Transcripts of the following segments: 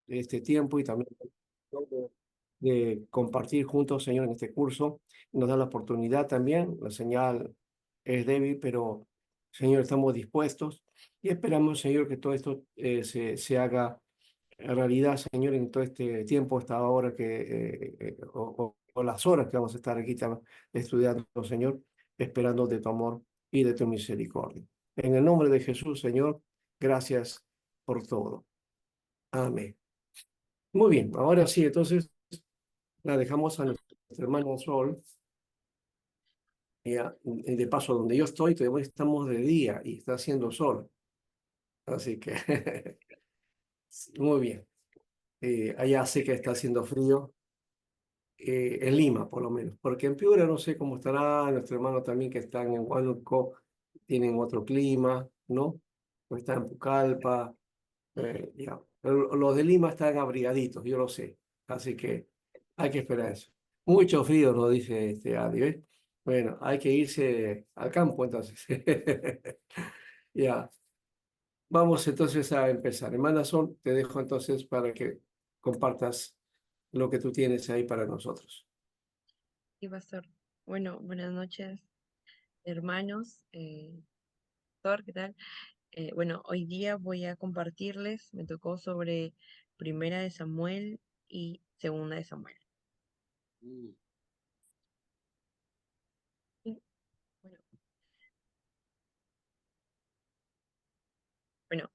este tiempo y también de compartir juntos, Señor, en este curso. Nos da la oportunidad también. La señal es débil, pero, Señor, estamos dispuestos y esperamos, Señor, que todo esto se haga realidad, Señor, en todo este tiempo, esta hora o las horas que vamos a estar aquí estudiando, Señor, esperando de tu amor y de tu misericordia. En el nombre de Jesús, Señor, gracias por todo. Amén. Muy bien, ahora sí, entonces la dejamos a nuestra hermana Sol. Y de paso, donde yo estoy, todavía estamos de día y está haciendo sol. Así que, muy bien. Allá sé que está haciendo frío, en Lima por lo menos, porque en Piura no sé cómo estará, nuestro hermano también que están en Huánuco, tienen otro clima, ¿no? O están en Pucallpa, ya. Pero los de Lima están abrigaditos, yo lo sé, así que hay que esperar eso. Mucho frío, nos dice este Adi, ¿ves? Bueno, hay que irse al campo entonces. Ya, vamos entonces a empezar. Hermana Sol, te dejo entonces para que compartas lo que tú tienes ahí para nosotros. Sí, pastor. Bueno, buenas noches, hermanos. Pastor, ¿qué tal? Bueno, hoy día voy a compartirles, me tocó sobre Primera de Samuel y Segunda de Samuel. Mm. Sí, bueno, bueno,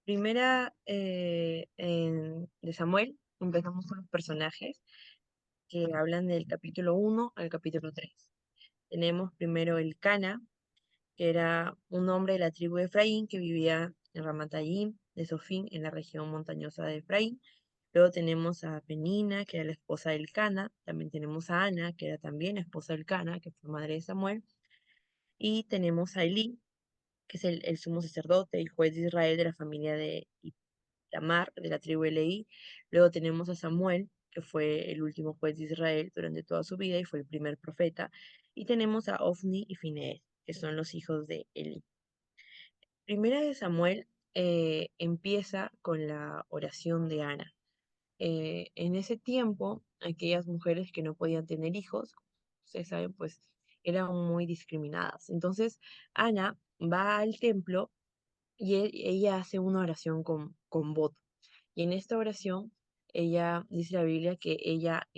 Primera de Samuel, empezamos con los personajes que hablan del capítulo 1 al capítulo 3. Tenemos primero el Cana, que era un hombre de la tribu de Efraín que vivía en Ramatayim de Sofín, en la región montañosa de Efraín. Luego tenemos a Penina, que era la esposa del Cana. También tenemos a Ana, que era también esposa del Cana, que fue madre de Samuel. Y tenemos a Elí, que es el sumo sacerdote y juez de Israel de la familia de Itamar, de la tribu de Leí. Luego tenemos a Samuel, que fue el último juez de Israel durante toda su vida y fue el primer profeta. Y tenemos a Ofni y Finees, que son los hijos de Elí. Primera de Samuel empieza con la oración de Ana. En ese tiempo, aquellas mujeres que no podían tener hijos, ustedes saben, pues eran muy discriminadas. Entonces, Ana va al templo y ella hace una oración con voto. Y en esta oración, ella dice la Biblia que ella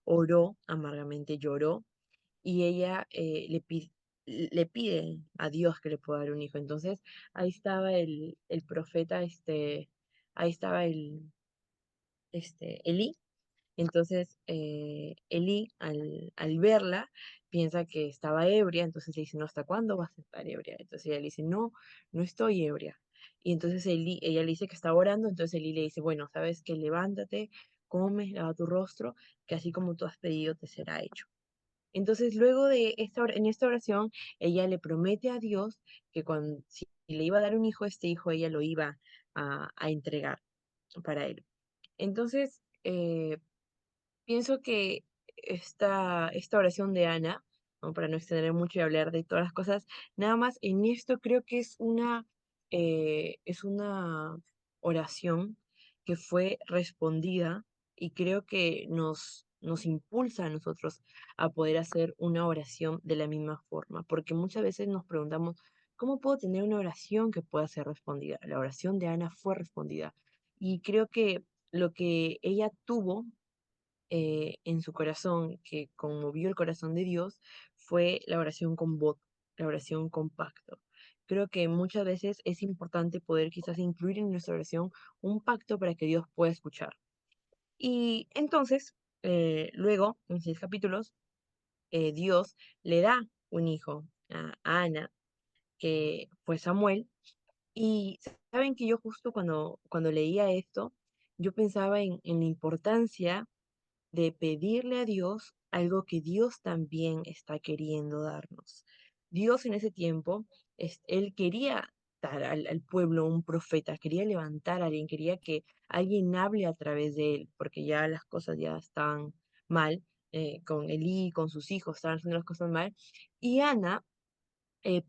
oró amargamente, lloró y ella le pide a Dios que le pueda dar un hijo. Entonces, ahí estaba el profeta, ahí estaba Elí. Entonces, Elí, al verla, piensa que estaba ebria, entonces le dice, no, ¿hasta cuándo vas a estar ebria? Entonces ella le dice, no, no estoy ebria. Y entonces ella le dice que está orando, entonces Elí le dice, bueno, sabes que levántate, come, lava tu rostro, que así como tú has pedido te será hecho. Entonces, luego de en esta oración, ella le promete a Dios que si le iba a dar un hijo, este hijo ella lo iba a entregar para él. Entonces, pienso que esta oración de Ana, ¿no? Para no extender mucho y hablar de todas las cosas, nada más en esto creo que es una oración que fue respondida y creo que nos impulsa a nosotros a poder hacer una oración de la misma forma, porque muchas veces nos preguntamos, ¿cómo puedo tener una oración que pueda ser respondida? La oración de Ana fue respondida y creo que lo que ella tuvo en su corazón, que conmovió el corazón de Dios, fue la oración con voto, la oración con pacto. Creo que muchas veces es importante poder quizás incluir en nuestra oración un pacto para que Dios pueda escuchar. Y entonces, luego, en 6 capítulos, Dios le da un hijo a Ana, que fue Samuel. Y saben que yo justo cuando leía esto, yo pensaba en la importancia de pedirle a Dios algo que Dios también está queriendo darnos. Dios en ese tiempo, él quería dar al pueblo un profeta, quería levantar a alguien, quería que alguien hable a través de él, porque ya las cosas ya están mal, con Elí, con sus hijos, estaban haciendo las cosas mal. Y Ana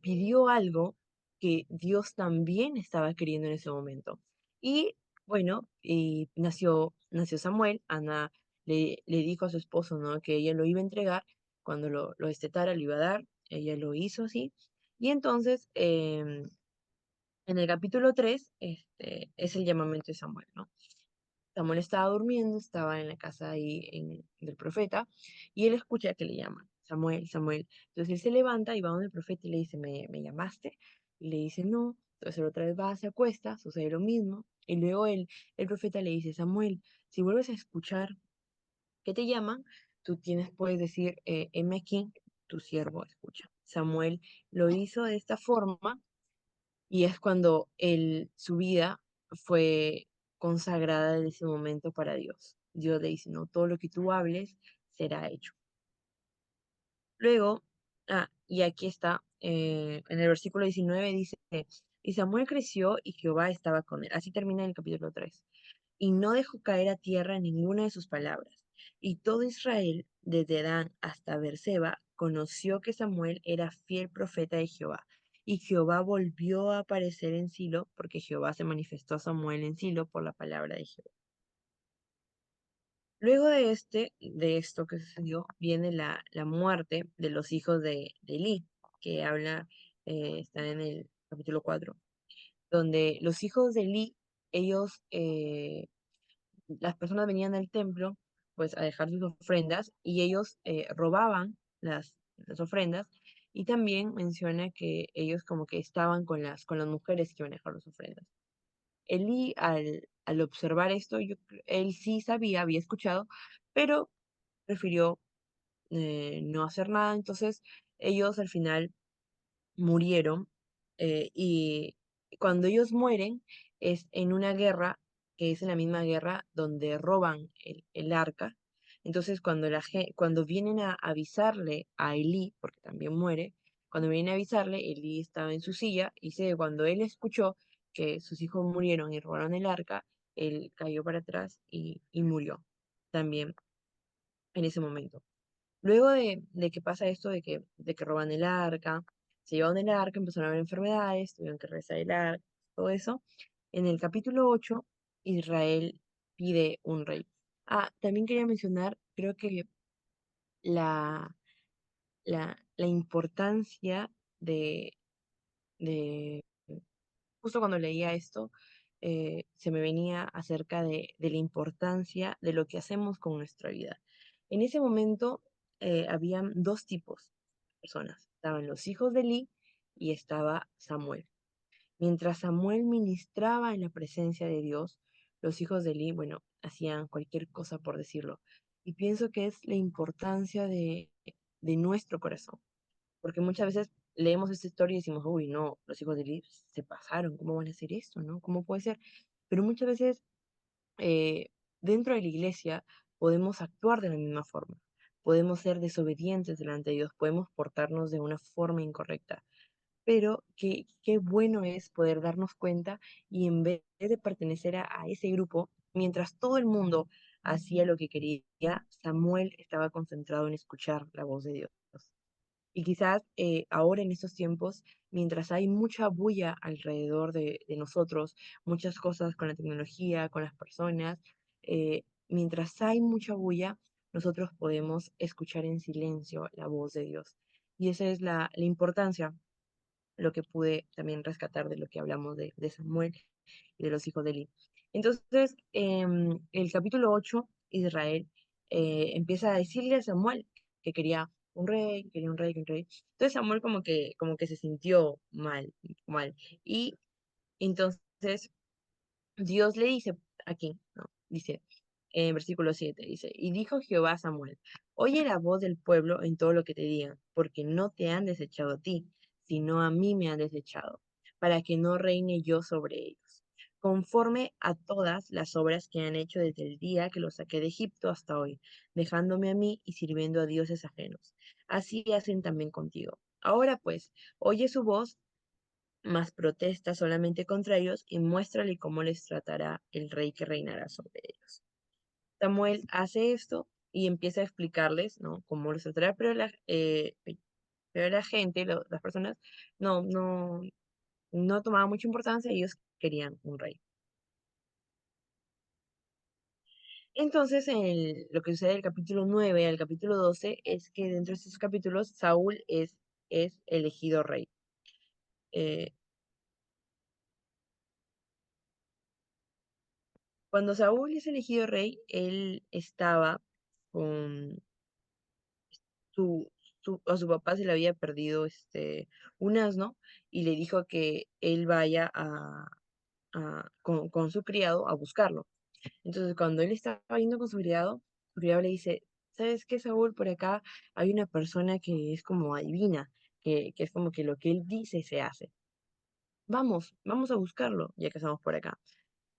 pidió algo que Dios también estaba queriendo en ese momento. Y Bueno, y nació Samuel. Ana le dijo a su esposo, ¿no? Que ella lo iba a entregar cuando lo destetara, lo iba a dar. Ella lo hizo así. Y entonces, en el capítulo 3 es el llamamiento de Samuel, ¿no? Samuel estaba durmiendo, estaba en la casa ahí del profeta, y él escucha que le llaman, Samuel, Samuel. Entonces él se levanta y va donde el profeta y le dice, ¿me llamaste? Y le dice, no. Entonces él otra vez va, se acuesta, sucede lo mismo. Y luego el profeta le dice, Samuel, si vuelves a escuchar que te llaman, puedes decir, heme aquí, tu siervo escucha. Samuel lo hizo de esta forma y es cuando su vida fue consagrada en ese momento para Dios. Dios le dice, no, todo lo que tú hables será hecho. Luego, y aquí está, en el versículo 19 dice, y Samuel creció y Jehová estaba con él. Así termina el capítulo 3. Y no dejó caer a tierra ninguna de sus palabras. Y todo Israel, desde Dan hasta Beerseba, conoció que Samuel era fiel profeta de Jehová. Y Jehová volvió a aparecer en Silo, porque Jehová se manifestó a Samuel en Silo por la palabra de Jehová. Luego de esto que sucedió, viene la muerte de los hijos de Elí, que está en el capítulo 4, donde los hijos de Elí, ellos, las personas venían al templo, pues a dejar sus ofrendas, y ellos robaban las ofrendas, y también menciona que ellos como que estaban con las mujeres que iban a dejar las ofrendas. Elí, al observar esto, él sí sabía, había escuchado, pero prefirió no hacer nada. Entonces ellos al final murieron, y cuando ellos mueren es en una guerra, que es en la misma guerra donde roban el arca. Entonces cuando vienen a avisarle a Elí, porque también muere, cuando vienen a avisarle, Elí estaba en su silla, y sé que cuando él escuchó que sus hijos murieron y robaron el arca, él cayó para atrás y murió también en ese momento. Luego de que pasa esto, de que roban el arca, se llevan el arca, empezaron a haber enfermedades, tuvieron que rezar el arca, todo eso. En el capítulo 8 Israel pide un rey. También quería mencionar, creo que la importancia de, justo cuando leía esto, se me venía acerca de la importancia de lo que hacemos con nuestra vida. En ese momento habían dos tipos de personas. Estaban los hijos de Eli y estaba Samuel. Mientras Samuel ministraba en la presencia de Dios, los hijos de Eli, bueno, hacían cualquier cosa por decirlo. Y pienso que es la importancia de nuestro corazón, porque muchas veces leemos esta historia y decimos, uy, no, los hijos de Eli se pasaron, ¿cómo van a hacer esto, no? ¿Cómo puede ser? Pero muchas veces eh, dentro de la iglesia podemos actuar de la misma forma, podemos ser desobedientes delante de Dios, podemos portarnos de una forma incorrecta, pero qué bueno es poder darnos cuenta, y en vez de pertenecer a ese grupo, mientras todo el mundo hacía lo que quería, Samuel estaba concentrado en escuchar la voz de Dios. Y quizás ahora en estos tiempos, mientras hay mucha bulla alrededor de nosotros, muchas cosas con la tecnología, con las personas, mientras hay mucha bulla, nosotros podemos escuchar en silencio la voz de Dios. Y esa es la importancia, lo que pude también rescatar de lo que hablamos de Samuel y de los hijos de Eli. Entonces, el capítulo 8 Israel empieza a decirle a Samuel que quería un rey, quería un rey, quería un rey. Entonces Samuel como que se sintió mal, mal. Y entonces Dios le dice aquí, ¿no? Dice, en versículo 7, dice, y dijo Jehová a Samuel, oye la voz del pueblo en todo lo que te digan, porque no te han desechado a ti, sino a mí me han desechado, para que no reine yo sobre ellos, conforme a todas las obras que han hecho desde el día que los saqué de Egipto hasta hoy, dejándome a mí y sirviendo a dioses ajenos. Así hacen también contigo. Ahora pues, oye su voz, mas protesta solamente contra ellos, y muéstrale cómo les tratará el rey que reinará sobre ellos. Samuel hace esto y empieza a explicarles, ¿no?, cómo los tratará, pero la gente, las personas, no tomaban mucha importancia, ellos querían un rey. Entonces, lo que sucede del capítulo 9 al capítulo 12 es que dentro de estos capítulos Saúl es elegido rey. Eh, Cuando Saúl es elegido rey, él estaba con su, a su papá se le había perdido un asno y le dijo que él vaya con su criado a buscarlo. Entonces, cuando él estaba yendo con su criado le dice, ¿sabes qué, Saúl? Por acá hay una persona que es como adivina, que es como que lo que él dice se hace. Vamos a buscarlo, ya que estamos por acá.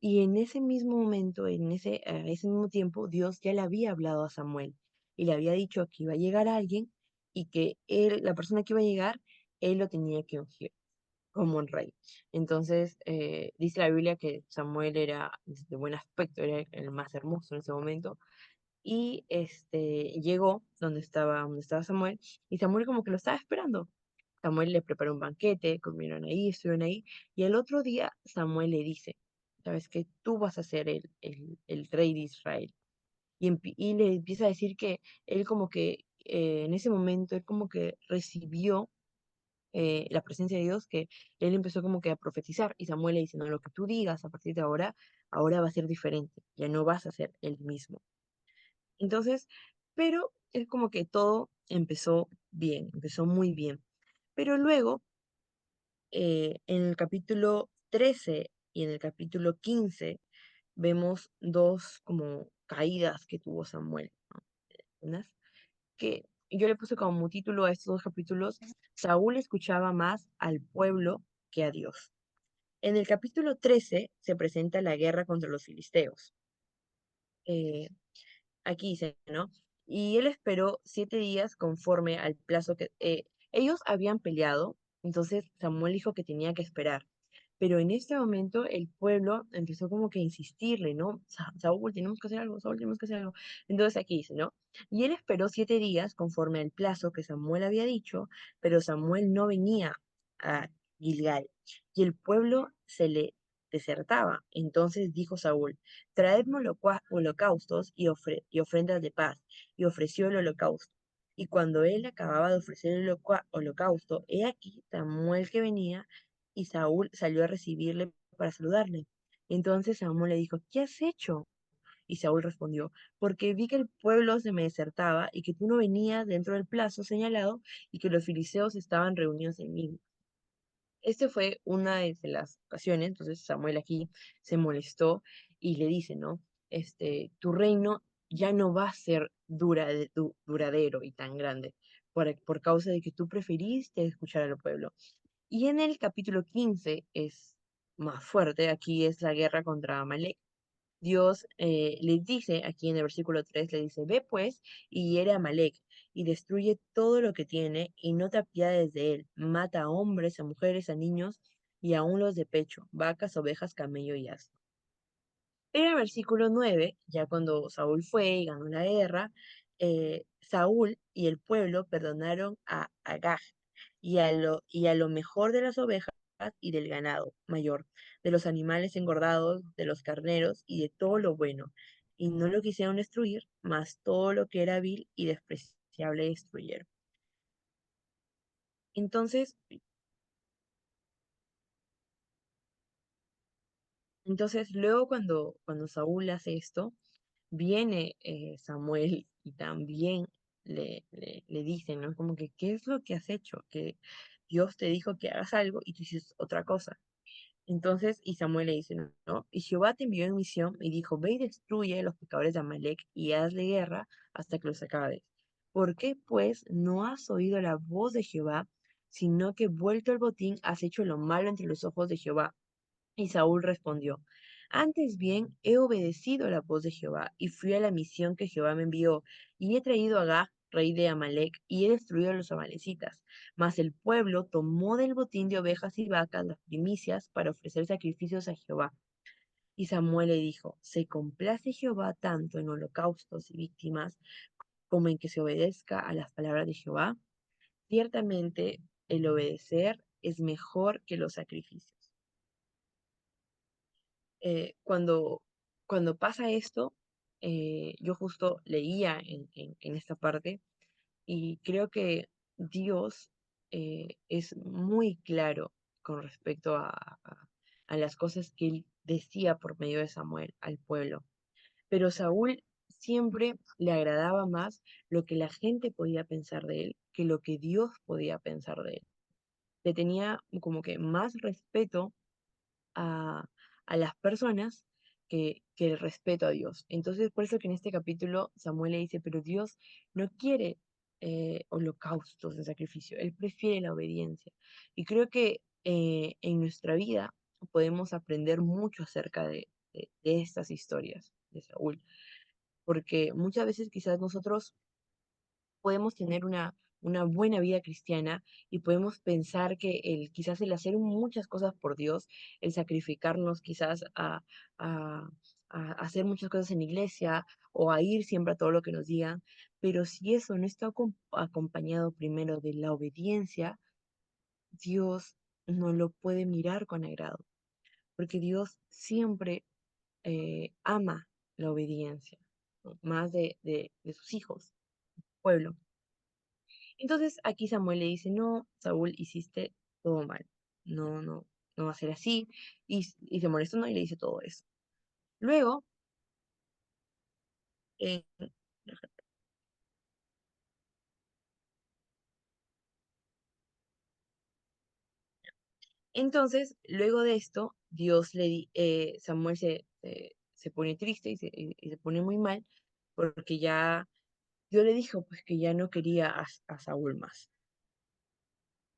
Y en ese mismo momento, ese mismo tiempo, Dios ya le había hablado a Samuel y le había dicho que iba a llegar alguien y que él, la persona que iba a llegar, él lo tenía que ungir como un rey. Entonces, dice la Biblia que Samuel era de buen aspecto, era el más hermoso en ese momento, y llegó donde estaba Samuel, y Samuel como que lo estaba esperando. Samuel le preparó un banquete, comieron ahí, estuvieron ahí, y el otro día Samuel le dice, sabes que tú vas a ser el rey de Israel. Y le empieza a decir que él como que en ese momento, él como que recibió la presencia de Dios, que él empezó como que a profetizar, y Samuel le dice, no, lo que tú digas a partir de ahora, ahora va a ser diferente, ya no vas a ser el mismo. Entonces, pero es como que todo empezó bien, empezó muy bien. Pero luego, en el capítulo 13 y en el capítulo 15, vemos dos como caídas que tuvo Samuel, ¿no? Unas que yo le puse como título a estos dos capítulos, Saúl escuchaba más al pueblo que a Dios. En el capítulo 13 se presenta la guerra contra los filisteos. Eh, Aquí dice, ¿no? Y él esperó 7 días conforme al plazo que ellos habían peleado, entonces Samuel dijo que tenía que esperar. Pero en este momento el pueblo empezó como que a insistirle, ¿no? Saúl, tenemos que hacer algo, Saúl, tenemos que hacer algo. Entonces aquí dice, ¿no? Y él esperó 7 días conforme al plazo que Samuel había dicho, pero Samuel no venía a Gilgal y el pueblo se le desertaba. Entonces dijo Saúl, traedme holocaustos y ofrendas de paz. Y ofreció el holocausto. Y cuando él acababa de ofrecer el holocausto, he aquí Samuel que venía, y Saúl salió a recibirle para saludarle. Entonces Samuel le dijo, ¿qué has hecho? Y Saúl respondió, porque vi que el pueblo se me desertaba y que tú no venías dentro del plazo señalado y que los filisteos estaban reunidos en mí. Este fue una de las ocasiones, entonces Samuel aquí se molestó y le dice, ¿no? Tu reino ya no va a ser duradero y tan grande por causa de que tú preferiste escuchar al pueblo. Y en el capítulo 15 es más fuerte, aquí es la guerra contra Amalek. Dios le dice, aquí en el versículo 3 le dice, ve pues y hiere a Amalek y destruye todo lo que tiene y no te apiades de él. Mata a hombres, a mujeres, a niños y aun los de pecho, vacas, ovejas, camello y asno. En el versículo 9, ya cuando Saúl fue y ganó la guerra, Saúl y el pueblo perdonaron a Agag y a lo mejor de las ovejas y del ganado mayor, de los animales engordados, de los carneros y de todo lo bueno. Y no lo quisieron destruir, mas todo lo que era vil y despreciable destruyeron. Entonces, luego cuando Saúl hace esto, viene Samuel y también le dice, ¿no? Como que, ¿qué es lo que has hecho? Que Dios te dijo que hagas algo y tú hiciste otra cosa. Entonces, y Samuel le dice, no, ¿no? Y Jehová te envió en misión y dijo, ve y destruye a los pecadores de Amalek y hazle guerra hasta que los acabes. ¿Por qué, pues, no has oído la voz de Jehová, sino que vuelto el botín has hecho lo malo entre los ojos de Jehová? Y Saúl respondió, antes bien he obedecido la voz de Jehová y fui a la misión que Jehová me envió y he traído a Agag, rey de Amalek, y he destruido a los amalecitas. Mas el pueblo tomó del botín de ovejas y vacas las primicias para ofrecer sacrificios a Jehová. Y Samuel le dijo, ¿se complace Jehová tanto en holocaustos y víctimas como en que se obedezca a las palabras de Jehová? Ciertamente el obedecer es mejor que los sacrificios. eh, cuando, cuando pasa esto, yo justo leía en esta parte y creo que Dios es muy claro con respecto a las cosas que él decía por medio de Samuel al pueblo. Pero Saúl siempre le agradaba más lo que la gente podía pensar de él que lo que Dios podía pensar de él. Le tenía como que más respeto a, a las personas que el respeto a Dios. Entonces, por eso que en este capítulo Samuel le dice, pero Dios no quiere holocaustos de sacrificio, Él prefiere la obediencia. Y creo que en nuestra vida podemos aprender mucho acerca de estas historias de Saúl, porque muchas veces quizás nosotros podemos tener una buena vida cristiana y podemos pensar que quizás el hacer muchas cosas por Dios, el sacrificarnos quizás a, a hacer muchas cosas en la iglesia o a ir siempre a todo lo que nos digan, pero si eso no está acompañado primero de la obediencia, Dios no lo puede mirar con agrado, porque Dios siempre ama la obediencia, ¿no? Más de sus hijos, pueblo. Entonces aquí Samuel le dice, no, Saúl, hiciste todo mal, no va a ser así, y se molesta, ¿no? Y le dice todo eso. Luego, eh, entonces, luego de esto, Samuel se pone triste y se pone muy mal, porque ya Dios le dijo pues que ya no quería a Saúl más.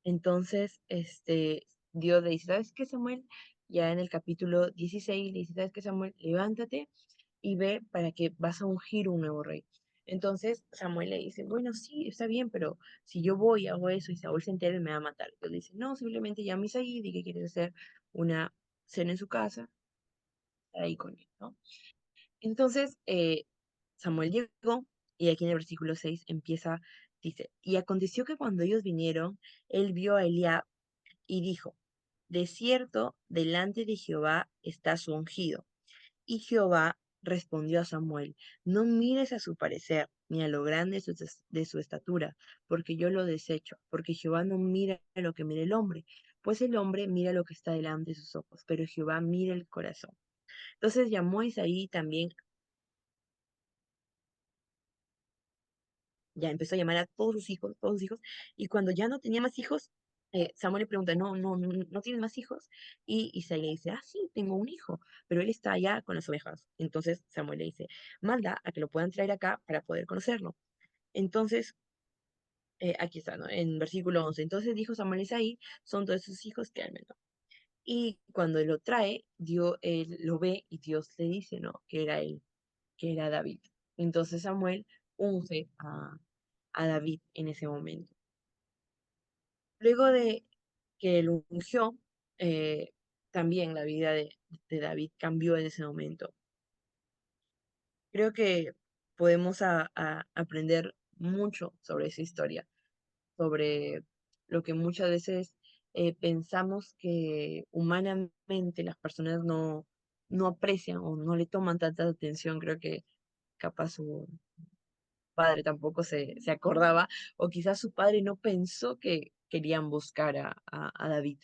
Entonces, Dios le dice, ¿sabes qué, Samuel? Ya en el capítulo 16 le dice, ¿sabes qué, Samuel? Levántate y ve para que vas a ungir un nuevo rey. Entonces Samuel le dice, bueno, sí, está bien, pero si yo voy y hago eso y Saúl se entera, él me va a matar. Entonces le dice, no, simplemente llama a Isaí, di que quieres hacer una cena en su casa, ahí con él, ¿no? Entonces Samuel llegó y aquí en el versículo 6 empieza, dice, y aconteció que cuando ellos vinieron, él vio a Eliab y dijo, de cierto, delante de Jehová está su ungido. Y Jehová respondió a Samuel, no mires a su parecer, ni a lo grande de su estatura, porque yo lo desecho, porque Jehová no mira lo que mira el hombre, pues el hombre mira lo que está delante de sus ojos, pero Jehová mira el corazón. Entonces llamó a Isaí también, ya empezó a llamar a todos sus hijos, y cuando ya no tenía más hijos, Samuel le pregunta, no tienes más hijos? Y Isaí le dice, ah, sí, tengo un hijo, pero él está allá con las ovejas. Entonces Samuel le dice, manda a que lo puedan traer acá para poder conocerlo. Entonces, aquí está, ¿no? En versículo 11. Entonces dijo Samuel a Isaí, son todos sus hijos que almen, ¿no? Y cuando él lo trae, él lo ve y Dios le dice, ¿no? Que era él, que era David. Entonces Samuel unge a David en ese momento. Luego de que lo ungió, también la vida de David cambió en ese momento. Creo que podemos aprender mucho sobre esa historia, sobre lo que muchas veces pensamos que humanamente las personas no aprecian o no le toman tanta atención. Creo que capaz su padre tampoco se acordaba, o quizás su padre no pensó que querían buscar a David,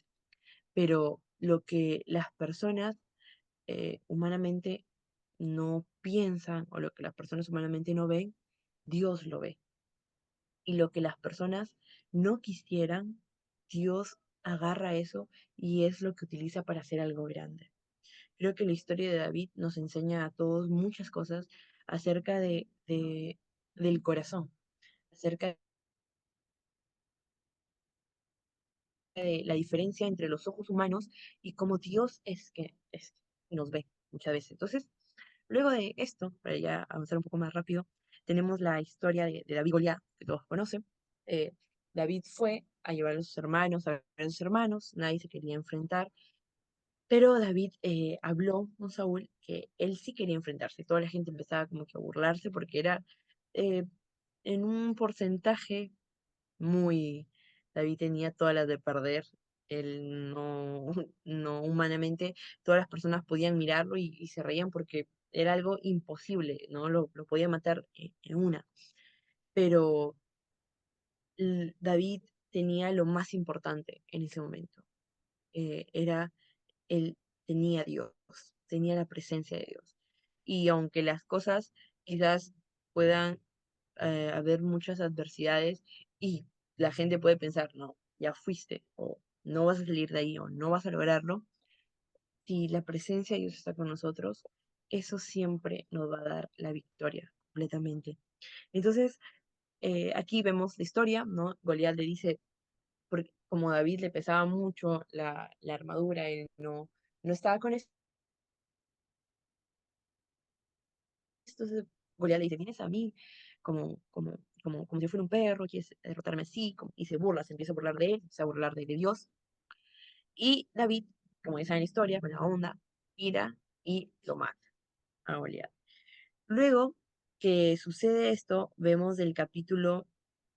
pero lo que las personas humanamente no piensan o lo que las personas humanamente no ven, Dios lo ve. Y lo que las personas no quisieran, Dios agarra eso y es lo que utiliza para hacer algo grande. Creo que la historia de David nos enseña a todos muchas cosas acerca del corazón, acerca de la diferencia entre los ojos humanos y cómo Dios es que nos ve muchas veces. Entonces, luego de esto, para ya avanzar un poco más rápido, tenemos la historia de David y Goliat, que todos conocen. Eh, David fue a llevar a sus hermanos, a ver a sus hermanos, nadie se quería enfrentar, pero David habló con Saúl que él sí quería enfrentarse. Toda la gente empezaba como que a burlarse porque era eh, en un porcentaje muy, David tenía todas las de perder. Él no, no humanamente, todas las personas podían mirarlo y se reían porque era algo imposible, ¿no? Lo podía matar en una. Pero David tenía lo más importante en ese momento. Era, él tenía a Dios, tenía la presencia de Dios. Y aunque las cosas quizás puedan haber muchas adversidades y la gente puede pensar, no, ya fuiste, o no vas a salir de ahí, o no vas a lograrlo, si la presencia de Dios está con nosotros, eso siempre nos va a dar la victoria completamente. Entonces, aquí vemos la historia, ¿no? Goliat le dice, porque como David le pesaba mucho la armadura, él no estaba con esto, entonces Goliat le dice, vienes a mí como si yo fuera un perro, quieres derrotarme así, y se burla, se empieza a burlar de él, se a burlar de Dios, y David, como ya saben la historia, con la onda, ira y lo mata a Goliat. Luego que sucede esto, vemos del capítulo,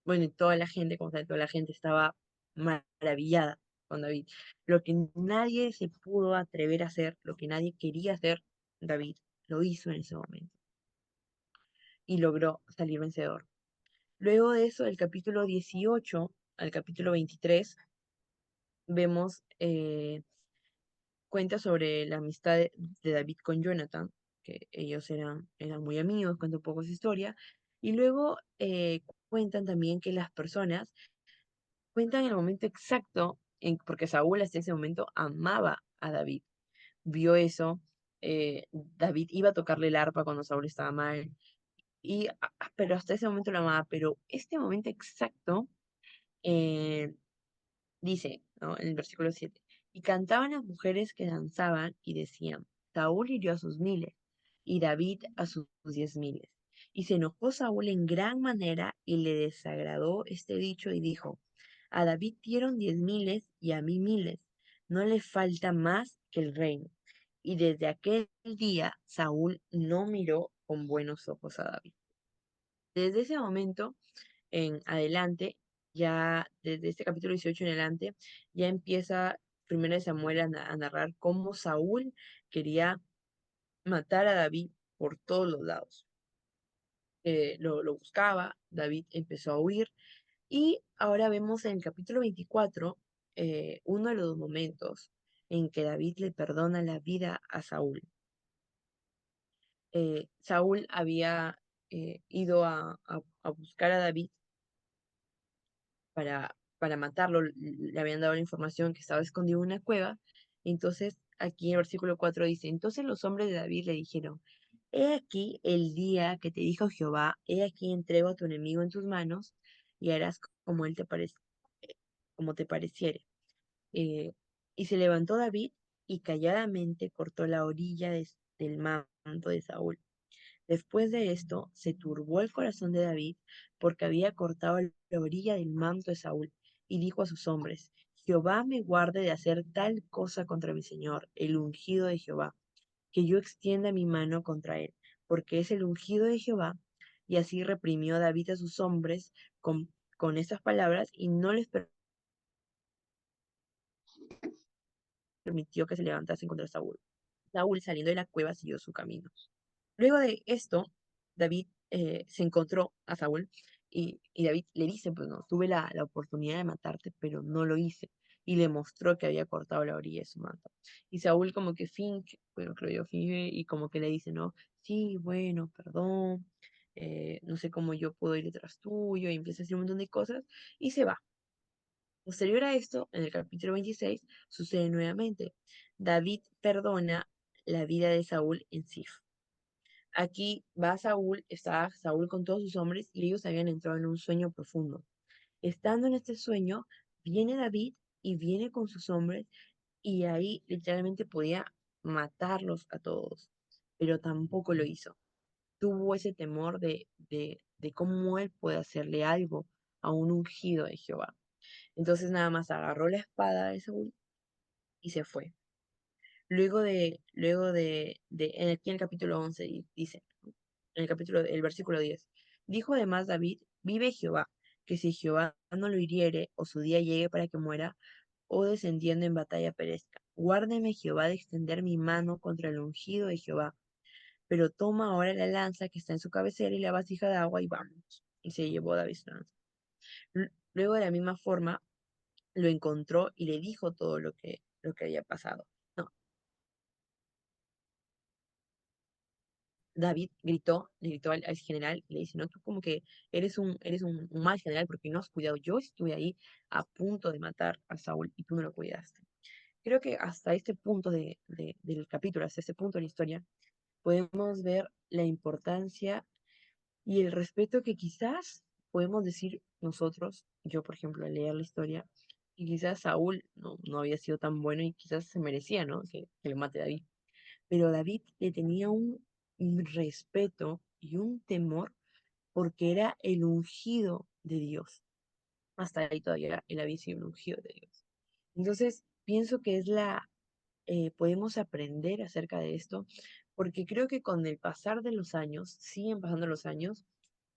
bueno, y toda la gente, como tal, toda la gente estaba maravillada con David. Lo que nadie se pudo atrever a hacer, lo que nadie quería hacer, David lo hizo en ese momento y logró salir vencedor. Luego de eso, del capítulo 18 al capítulo 23, vemos, cuenta sobre la amistad de David con Jonathan, que ellos eran muy amigos, cuenta un poco su historia, y luego cuentan también que las personas cuentan el momento exacto, porque Saúl hasta ese momento amaba a David, vio eso, David iba a tocarle el arpa cuando Saúl estaba mal, pero hasta ese momento lo amaba, pero este momento exacto eh, dice, ¿no? En el versículo 7, y cantaban las mujeres que danzaban y decían, Saúl hirió a sus miles y David a sus 10.000. Y se enojó Saúl en gran manera y le desagradó este dicho y dijo, a David dieron 10.000 y a mí miles, no le falta más que el reino. Y desde aquel día Saúl no miró con buenos ojos a David. Desde ese momento en adelante, ya desde este capítulo 18 en adelante, ya empieza primero de Samuel a narrar cómo Saúl quería matar a David por todos los lados. Lo buscaba, David empezó a huir y ahora vemos en el capítulo 24 uno de los momentos en que David le perdona la vida a Saúl. Saúl había ido a buscar a David para matarlo, le habían dado la información que estaba escondido en una cueva. Entonces, aquí en el versículo 4 dice, entonces los hombres de David le dijeron, he aquí el día que te dijo Jehová, he aquí entrego a tu enemigo en tus manos y harás como él te parezca, como te pareciere. Eh, y se levantó David y calladamente cortó la orilla del manto de Saúl. Después de esto, se turbó el corazón de David porque había cortado la orilla del manto de Saúl, y dijo a sus hombres, Jehová me guarde de hacer tal cosa contra mi señor, el ungido de Jehová, que yo extienda mi mano contra él, porque es el ungido de Jehová. Y así reprimió David a sus hombres con estas palabras y no les permitió que se levantasen contra Saúl. Saúl, saliendo de la cueva, siguió su camino. Luego de esto, David se encontró a Saúl y David le dice, pues no, tuve la oportunidad de matarte, pero no lo hice. Y le mostró que había cortado la orilla de su manto. Y Saúl como que finge, bueno, creo yo, finge y como que le dice, no, sí, bueno, perdón, no sé cómo yo puedo ir detrás tuyo, y empieza a decir un montón de cosas y se va. Posterior a esto, en el capítulo 26, sucede nuevamente. David perdona la vida de Saúl en Sif. Aquí va Saúl, está Saúl con todos sus hombres y ellos habían entrado en un sueño profundo. Estando en este sueño, viene David y viene con sus hombres y ahí literalmente podía matarlos a todos, pero tampoco lo hizo. Tuvo ese temor de cómo él puede hacerle algo a un ungido de Jehová. Entonces nada más agarró la espada de Saúl y se fue. Aquí en el capítulo 11 dice, en el versículo 10. Dijo además David, vive Jehová, que si Jehová no lo hiriere, o su día llegue para que muera, o descendiendo en batalla perezca. Guárdeme Jehová de extender mi mano contra el ungido de Jehová. pero toma ahora la lanza que está en su cabecera y la vasija de agua y vamos. Y se llevó David su lanza. Luego de la misma forma lo encontró y le dijo todo lo que había pasado. No, David le gritó al general y le dice, no, tú como que eres un mal general porque no has cuidado. Yo estuve ahí a punto de matar a Saúl y tú no lo cuidaste. Creo que hasta este punto del capítulo, hasta este punto de la historia, podemos ver la importancia y el respeto que quizás podemos decir nosotros, yo por ejemplo, al leer la historia, y quizás Saúl no había sido tan bueno y quizás se merecía, ¿no? Que le mate a David. Pero David le tenía un respeto y un temor porque era el ungido de Dios. Hasta ahí todavía él había sido un ungido de Dios. Entonces, pienso que podemos aprender acerca de esto, porque creo que con el pasar de los años, siguen pasando los años,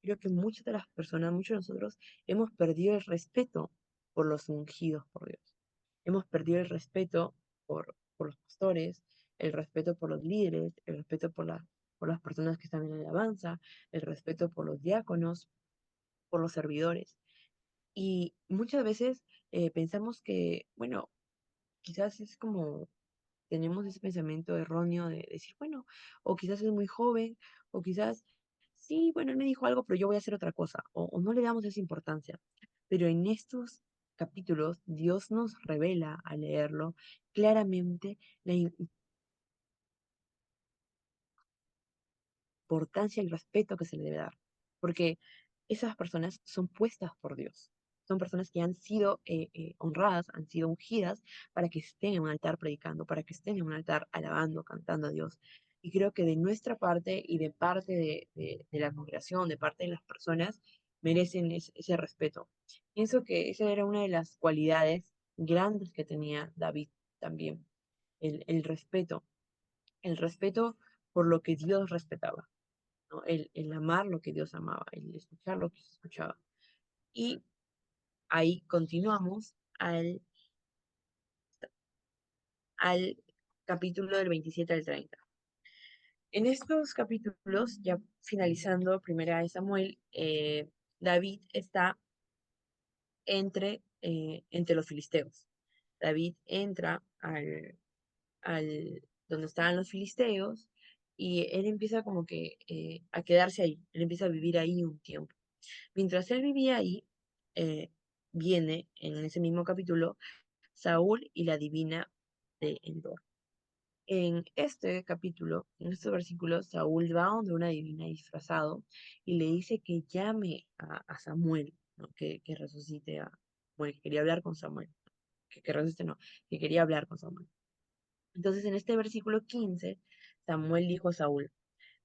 creo que muchas de las personas, muchos de nosotros, hemos perdido el respeto por los ungidos por Dios. Hemos perdido el respeto por los pastores, el respeto por los líderes, el respeto por las personas que están en la alabanza, el respeto por los diáconos, por los servidores. Y muchas veces pensamos que, bueno, quizás es como tenemos ese pensamiento erróneo de decir, bueno, o quizás es muy joven, o quizás, sí, bueno, él me dijo algo, pero yo voy a hacer otra cosa, o no le damos esa importancia. Pero en estos capítulos, Dios nos revela al leerlo claramente la importancia y el respeto que se le debe dar, porque esas personas son puestas por Dios. Son personas que han sido honradas, han sido ungidas para que estén en un altar predicando, para que estén en un altar alabando, cantando a Dios. Y creo que de nuestra parte y de parte de la congregación, de parte de las personas, merecen ese respeto. Pienso que esa era una de las cualidades grandes que tenía David también, el respeto, el respeto por lo que Dios respetaba, ¿no? El amar lo que Dios amaba, el escuchar lo que se escuchaba. Y ahí continuamos al capítulo del 27 al 30. En estos capítulos, ya finalizando Primera de Samuel, David está entre los filisteos. David entra al donde estaban los filisteos y él empieza como que a quedarse ahí, él empieza a vivir ahí un tiempo. Mientras él vivía ahí, eh, viene en ese mismo capítulo Saúl y la divina de Endor. En este capítulo, en estos versículos, Saúl va donde una divina disfrazado y le dice que llame a Samuel, ¿no? Que resucite a Samuel, que quería hablar con Samuel, que resucite no, que quería hablar con Samuel. Entonces, en este versículo 15, Samuel dijo a Saúl,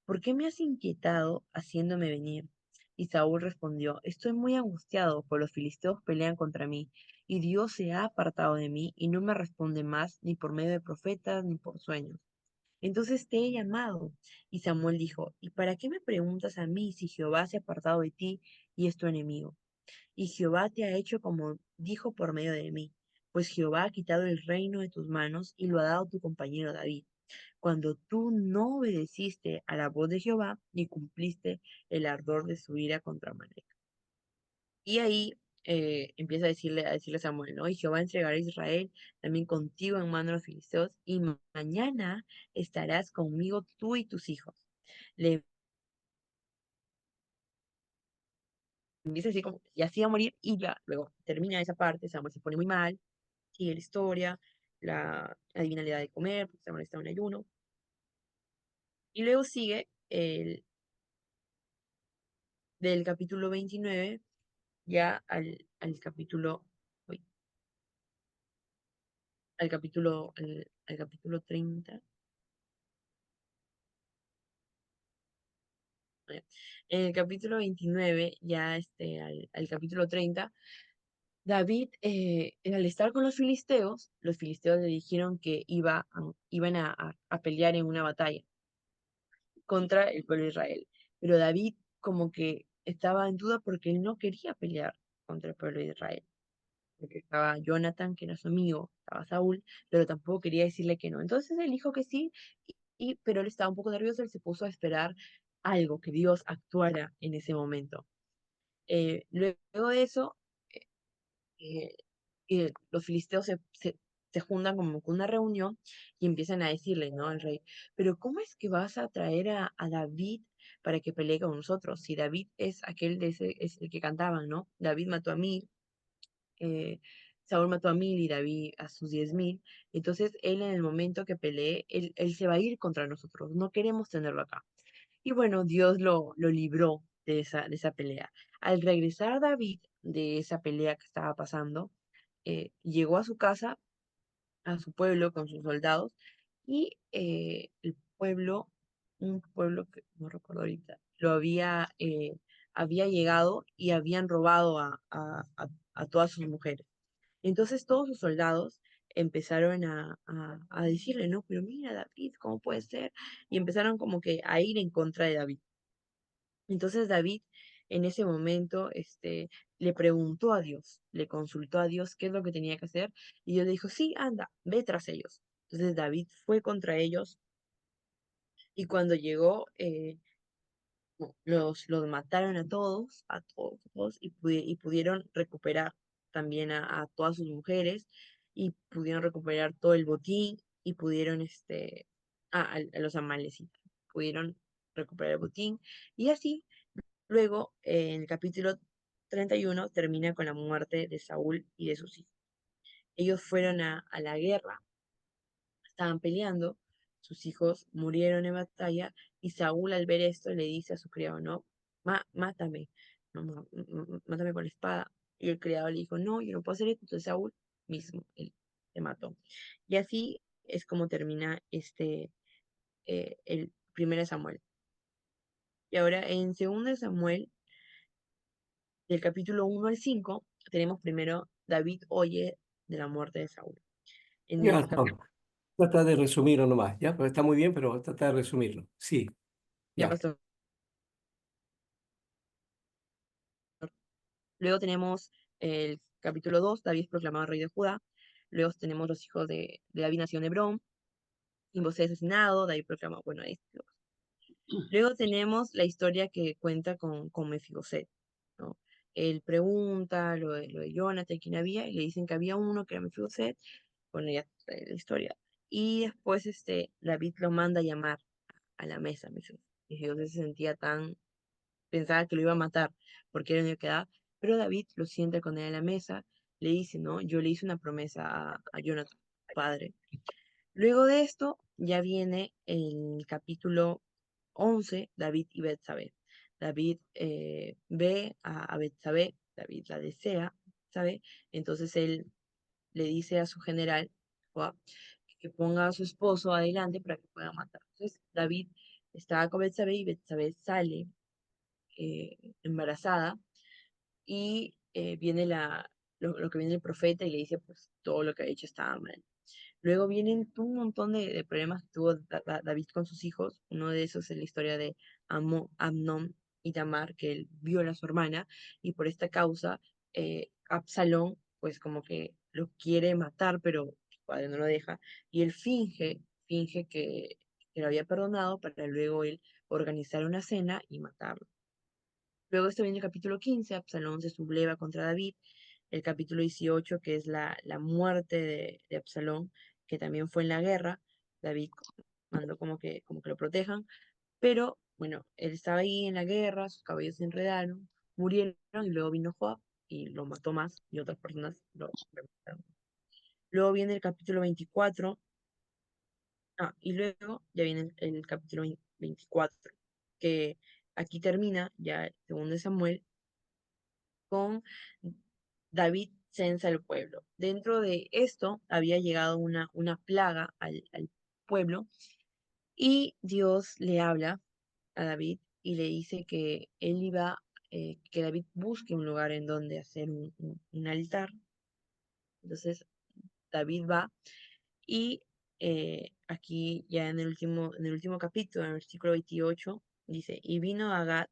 ¿por qué me has inquietado haciéndome venir? Y Saúl respondió, estoy muy angustiado, pues los filisteos pelean contra mí, y Dios se ha apartado de mí y no me responde más, ni por medio de profetas, ni por sueños. Entonces te he llamado. Y Samuel dijo, ¿y para qué me preguntas a mí si Jehová se ha apartado de ti y es tu enemigo? Y Jehová te ha hecho como dijo por medio de mí, pues Jehová ha quitado el reino de tus manos y lo ha dado a tu compañero David cuando tú no obedeciste a la voz de Jehová ni cumpliste el ardor de su ira contra Amalek. Y ahí empieza a decirle a Samuel, ¿no? Y Jehová entregará a Israel también contigo en mano de los filisteos, y mañana estarás conmigo tú y tus hijos. Le empieza a decir como, y así va a morir, y ya, luego termina esa parte, Samuel se pone muy mal, sigue la historia, la divina le da de comer, porque Samuel está en ayuno, y luego sigue del capítulo 29 ya al capítulo, uy, al capítulo 30. ¿No? En el capítulo 29, ya al capítulo 30, David, al estar con los filisteos le dijeron que iban a pelear en una batalla contra el pueblo de Israel. Pero David como que estaba en duda porque él no quería pelear contra el pueblo de Israel. Porque estaba Jonathan, que era su amigo, estaba Saúl, pero tampoco quería decirle que no. Entonces él dijo que sí, pero él estaba un poco nervioso, él se puso a esperar algo, que Dios actuara en ese momento. Luego de eso, eh, los filisteos se juntan como con una reunión y empiezan a decirle, ¿no? Al rey, pero ¿cómo es que vas a traer a David para que pelee con nosotros? Si David es aquel de ese, es el que cantaban, ¿no? David mató a 1000, eh, Saúl mató a 1000 y David a sus 10.000. Entonces él en el momento que pelee, él se va a ir contra nosotros. No queremos tenerlo acá. Y bueno, Dios lo libró de esa pelea. Al regresar David de esa pelea que estaba pasando, llegó a su casa, a su pueblo con sus soldados, y el pueblo, un pueblo que no recuerdo ahorita, había llegado y habían robado a todas sus mujeres. Entonces todos sus soldados empezaron a decirle, no, pero mira, David, ¿cómo puede ser? Y empezaron como que a ir en contra de David. Entonces David en ese momento le preguntó a Dios, le consultó a Dios qué es lo que tenía que hacer, y Dios le dijo, sí, anda, ve tras ellos. Entonces David fue contra ellos, y cuando llegó, los mataron a todos, y pudieron recuperar también a todas sus mujeres, y pudieron recuperar todo el botín, y pudieron, a los amalecitas, pudieron recuperar el botín, y así. Luego, en el capítulo 31 termina con la muerte de Saúl y de sus hijos. Ellos fueron a la guerra, estaban peleando, sus hijos murieron en batalla, y Saúl al ver esto le dice a su criado, no, mátame, no, mátame con la espada. Y el criado le dijo, no, yo no puedo hacer esto. Entonces Saúl mismo, él se mató. Y así es como termina el 1 Samuel. Y ahora en 2 Samuel, del capítulo 1 al 5, tenemos primero David oye de la muerte de Saúl. En Ya, el cap- Tom, trata de resumirlo nomás, ¿ya? Pero está muy bien, pero trata de resumirlo. Sí, ya ya. pasó. Luego tenemos el capítulo 2, David es proclamado rey de Judá. Luego tenemos los hijos de David nació en Hebrón, Isboset es asesinado, David proclama, bueno, esto. Luego tenemos la historia que cuenta con Mefiboset, ¿no? Él pregunta lo de Jonathan, quién había, y le dicen que había uno que era Mefiboset. Bueno, ya trae la historia. Y después David lo manda a llamar a la mesa. Mefiboset se sentía pensaba que lo iba a matar porque era el único que daba, pero David lo sienta con él a la mesa, le dice, ¿no? Yo le hice una promesa a Jonathan, padre. Luego de esto, ya viene el capítulo 11, David y Betsabé. David ve a Betsabé, David la desea, ¿sabe? Entonces él le dice a su general, Joab, que ponga a su esposo adelante para que pueda matar. Entonces David estaba con Betsabé, y Betsabé sale embarazada, y viene lo que viene el profeta y le dice, pues todo lo que ha hecho estaba mal. Luego vienen un montón de problemas que tuvo David con sus hijos. Uno de esos es la historia de Amnón y Tamar, que él viola a su hermana, y por esta causa Absalón, pues como que lo quiere matar, pero su padre no lo deja, y él finge que lo había perdonado para luego él organizar una cena y matarlo. Luego viene el capítulo 15, Absalón se subleva contra David. El capítulo 18, que es la muerte de Absalón, que también fue en la guerra. David mandó como que lo protejan, pero bueno, él estaba ahí en la guerra, sus caballos se enredaron, murieron, y luego vino Joab y lo mató más, y otras personas lo mataron. Luego viene el capítulo 24, y luego ya viene el capítulo 24, que aquí termina ya el 2 Samuel con David censa el pueblo. Dentro de esto había llegado una plaga al pueblo, y Dios le habla a David y le dice que que David busque un lugar en donde hacer un altar. Entonces David va, y aquí ya en el último capítulo, en el versículo 28, dice, y vino a Gad,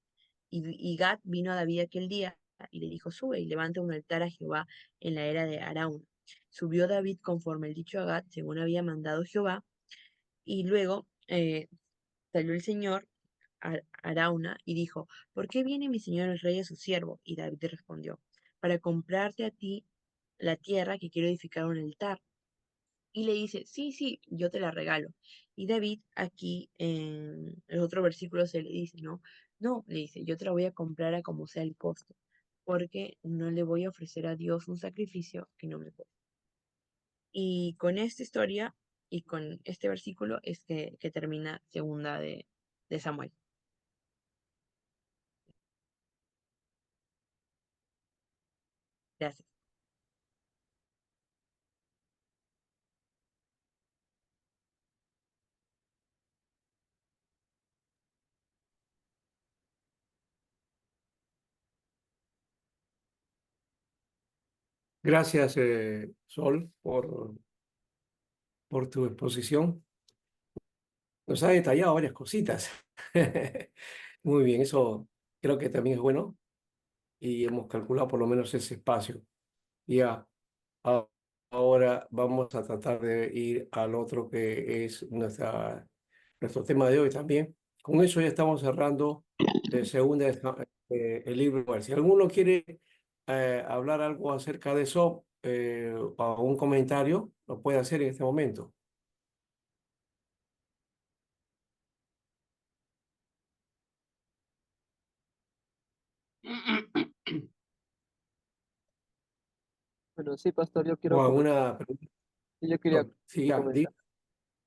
y Gad vino a David aquel día, y le dijo, sube y levanta un altar a Jehová en la era de Araúna. Subió David conforme el dicho a Gad, según había mandado Jehová, y luego eh, salió el Señor Arauna y dijo, ¿por qué viene mi señor el rey a su siervo? Y David respondió, para comprarte a ti la tierra que quiero edificar un altar. Y le dice, sí, sí, yo te la regalo. Y David aquí en el otro versículo se le dice, no, no, le dice, yo te la voy a comprar a como sea el costo, porque no le voy a ofrecer a Dios un sacrificio que no me cueste. Y con esta historia y con este versículo es que termina segunda de Samuel. Gracias. Gracias, Sol, por tu exposición. Nos ha detallado varias cositas. Muy bien, eso creo que también es bueno y hemos calculado por lo menos ese espacio. Ya, a- ahora vamos a tratar de ir al otro que es nuestro tema de hoy también. Con eso ya estamos cerrando el libro. Si alguno quiere hablar algo acerca de eso o un comentario, lo puede hacer en este momento. Bueno, sí, pastor, yo O quiero comentar. alguna pregunta. Yo quería Sí, ya, comentar.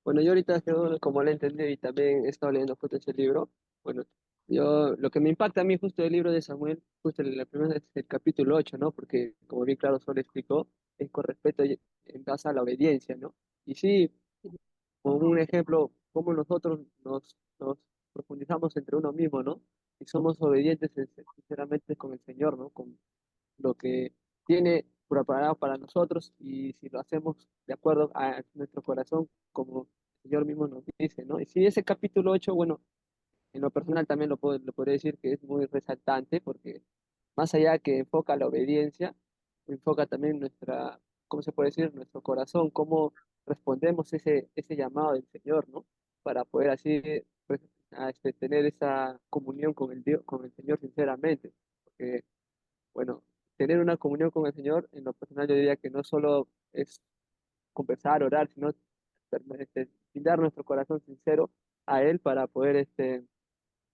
Bueno, yo ahorita, como le entendí y también he estado leyendo justo ese libro, bueno, yo, lo que me impacta a mí justo del libro de Samuel, justo en la primera es el capítulo 8, ¿no? Porque, como bien claro solo explicó, es con respecto en base a la obediencia, ¿no? Y sí, como un ejemplo, cómo nosotros nos profundizamos entre uno mismo, ¿no? Y somos obedientes sinceramente con el Señor, ¿no? Con lo que tiene preparado para nosotros y si lo hacemos de acuerdo a nuestro corazón, como el Señor mismo nos dice, ¿no? Y si ese capítulo 8 bueno, en lo personal también lo podría decir que es muy resaltante porque más allá que enfoca la obediencia, enfoca también nuestra, ¿cómo se puede decir? Nuestro corazón, cómo respondemos ese llamado del Señor, ¿no? Para poder así pues, tener esa comunión con con el Señor sinceramente. Porque bueno, tener una comunión con el Señor, en lo personal yo diría que no solo es conversar, orar, sino brindar nuestro corazón sincero a Él para poder,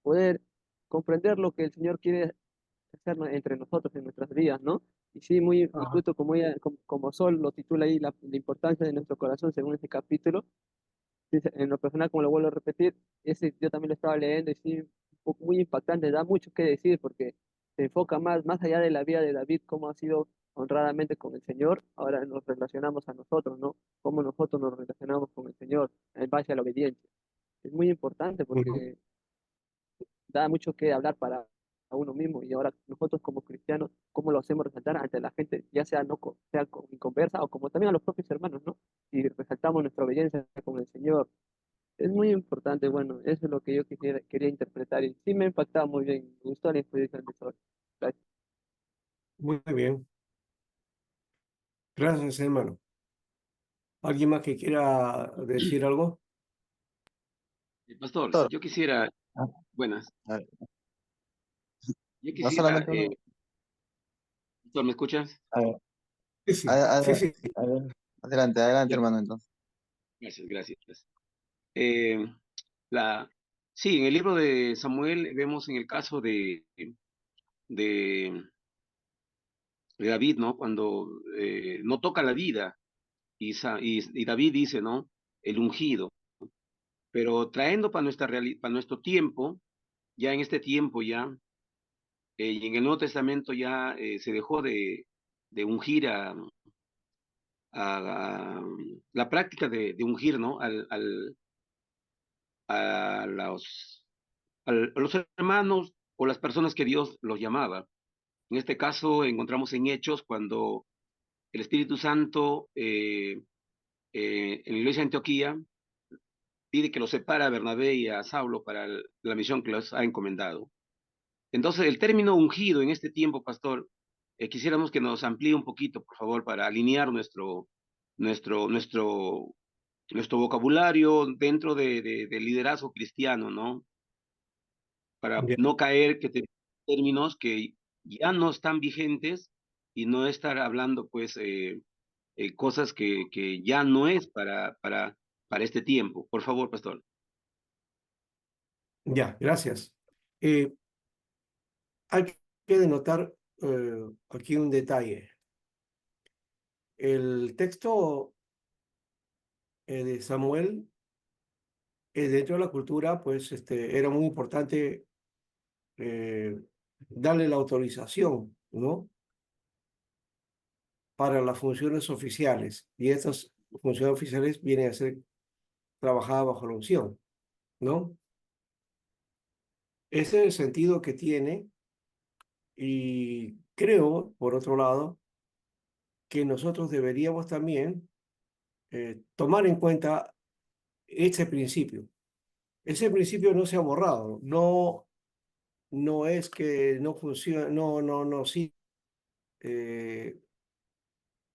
poder comprender lo que el Señor quiere hacer entre nosotros en nuestras vidas, ¿no? Y sí, y Ajá. justo como Sol lo titula ahí, la importancia de nuestro corazón según este capítulo, sí, en lo personal, como lo vuelvo a repetir, ese yo también lo estaba leyendo y sí, un poco muy impactante, da mucho que decir porque se enfoca más allá de la vida de David, cómo ha sido honradamente con el Señor, ahora nos relacionamos a nosotros, ¿no? Cómo nosotros nos relacionamos con el Señor en base a la obediencia. Es muy importante Ujú. porque da mucho que hablar para uno mismo y ahora nosotros como cristianos, ¿cómo lo hacemos resaltar ante la gente, ya sea no sea en conversa o como también a los propios hermanos, ¿no? Y resaltamos nuestra obediencia con el Señor es muy importante, bueno, eso es lo que yo quería interpretar y sí me ha impactado muy bien, me gustó la exposición de Sol. Gracias. Muy bien. Gracias, hermano. ¿Alguien más que quiera decir algo? Pastor, Doctor, yo quisiera, ah, buenas, a ver, yo no quisiera, solamente uno, Pastor, ¿me escuchas? a ver, Sí, sí, sí, sí. a ver, adelante, adelante, Ya, hermano, entonces. gracias, gracias. Eh, la, sí, en el libro de Samuel vemos en el caso de, de David, ¿no? Cuando no toca la vida y David dice, ¿no? El ungido, pero trayendo para para nuestro tiempo, ya en este tiempo ya, y en el Nuevo Testamento ya se dejó de ungir a la práctica de ungir, ¿no? A a los hermanos o las personas que Dios los llamaba. En este caso encontramos en Hechos cuando el Espíritu Santo en la iglesia de Antioquía pide que los separa a Bernabé y a Saulo para la misión que los ha encomendado. Entonces, el término ungido en este tiempo, pastor, quisiéramos que nos amplíe un poquito, por favor, para alinear nuestro nuestro vocabulario dentro del liderazgo cristiano, ¿no? Para Ya, no caer que términos que ya no están vigentes y no estar hablando, pues, cosas que ya no es para este tiempo. Por favor, pastor. ya, gracias. Eh, Hay que denotar aquí un detalle. El texto de Samuel, dentro de la cultura, pues era muy importante eh, darle la autorización, ¿no? Para las funciones oficiales. Y estas funciones oficiales vienen a ser trabajadas bajo la unción, ¿no? Ese es el sentido que tiene y creo, por otro lado, que nosotros deberíamos también tomar en cuenta este principio. Ese principio no se ha borrado, no, no es que no funciona, no, sí, eh,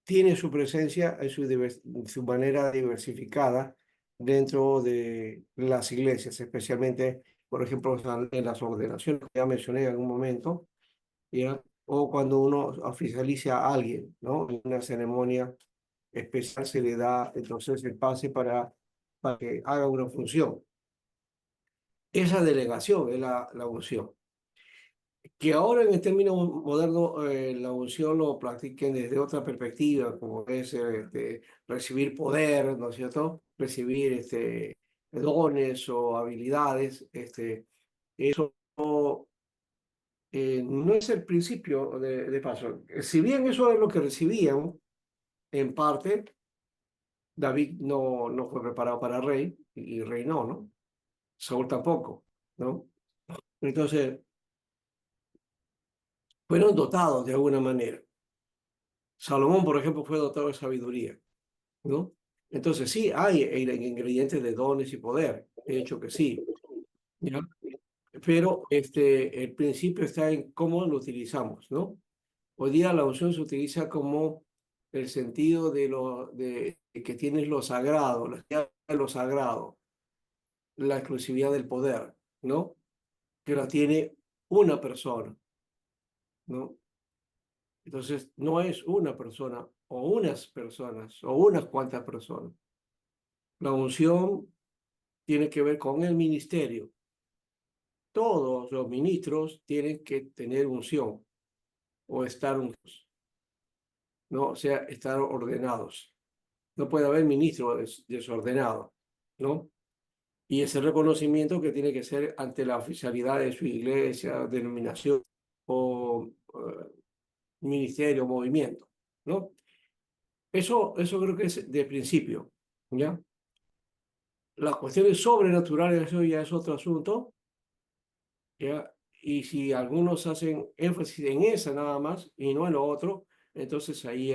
tiene su presencia en su manera diversificada dentro de las iglesias, especialmente, por ejemplo, en las ordenaciones que ya mencioné en algún momento, ¿ya? O cuando uno oficializa a alguien, ¿no? En una ceremonia especial se le da entonces el pase para que haga una función. Esa delegación es la unción. Que ahora en el término moderno la unción lo practiquen desde otra perspectiva, como es recibir poder, ¿no es cierto? Recibir dones o habilidades. Eso no es el principio de paso. Si bien eso es lo que recibían, en parte, David no fue preparado para rey y reinó, ¿no? Saúl tampoco, ¿no? Entonces, fueron dotados de alguna manera. Salomón, por ejemplo, fue dotado de sabiduría, ¿no? Entonces sí, hay ingredientes de dones y poder, de hecho que sí, ¿ya? Pero el principio está en cómo lo utilizamos, ¿no? Hoy día la unción se utiliza como el sentido de que tienes lo sagrado, lo sagrado, la exclusividad del poder, ¿no? Que la tiene una persona, ¿no? Entonces no es una persona o unas personas o unas cuantas personas. La unción tiene que ver con el ministerio. Todos los ministros tienen que tener unción o estar ungidos, ¿no? O sea, estar ordenados. No puede haber ministro desordenado, ¿no? Y ese reconocimiento que tiene que ser ante la oficialidad de su iglesia, denominación o ministerio, movimiento, ¿no? Eso creo que es de principio, ¿ya? Las cuestiones sobrenaturales, eso ya es otro asunto, ¿ya? Y si algunos hacen énfasis en esa nada más y no en lo otro, entonces ahí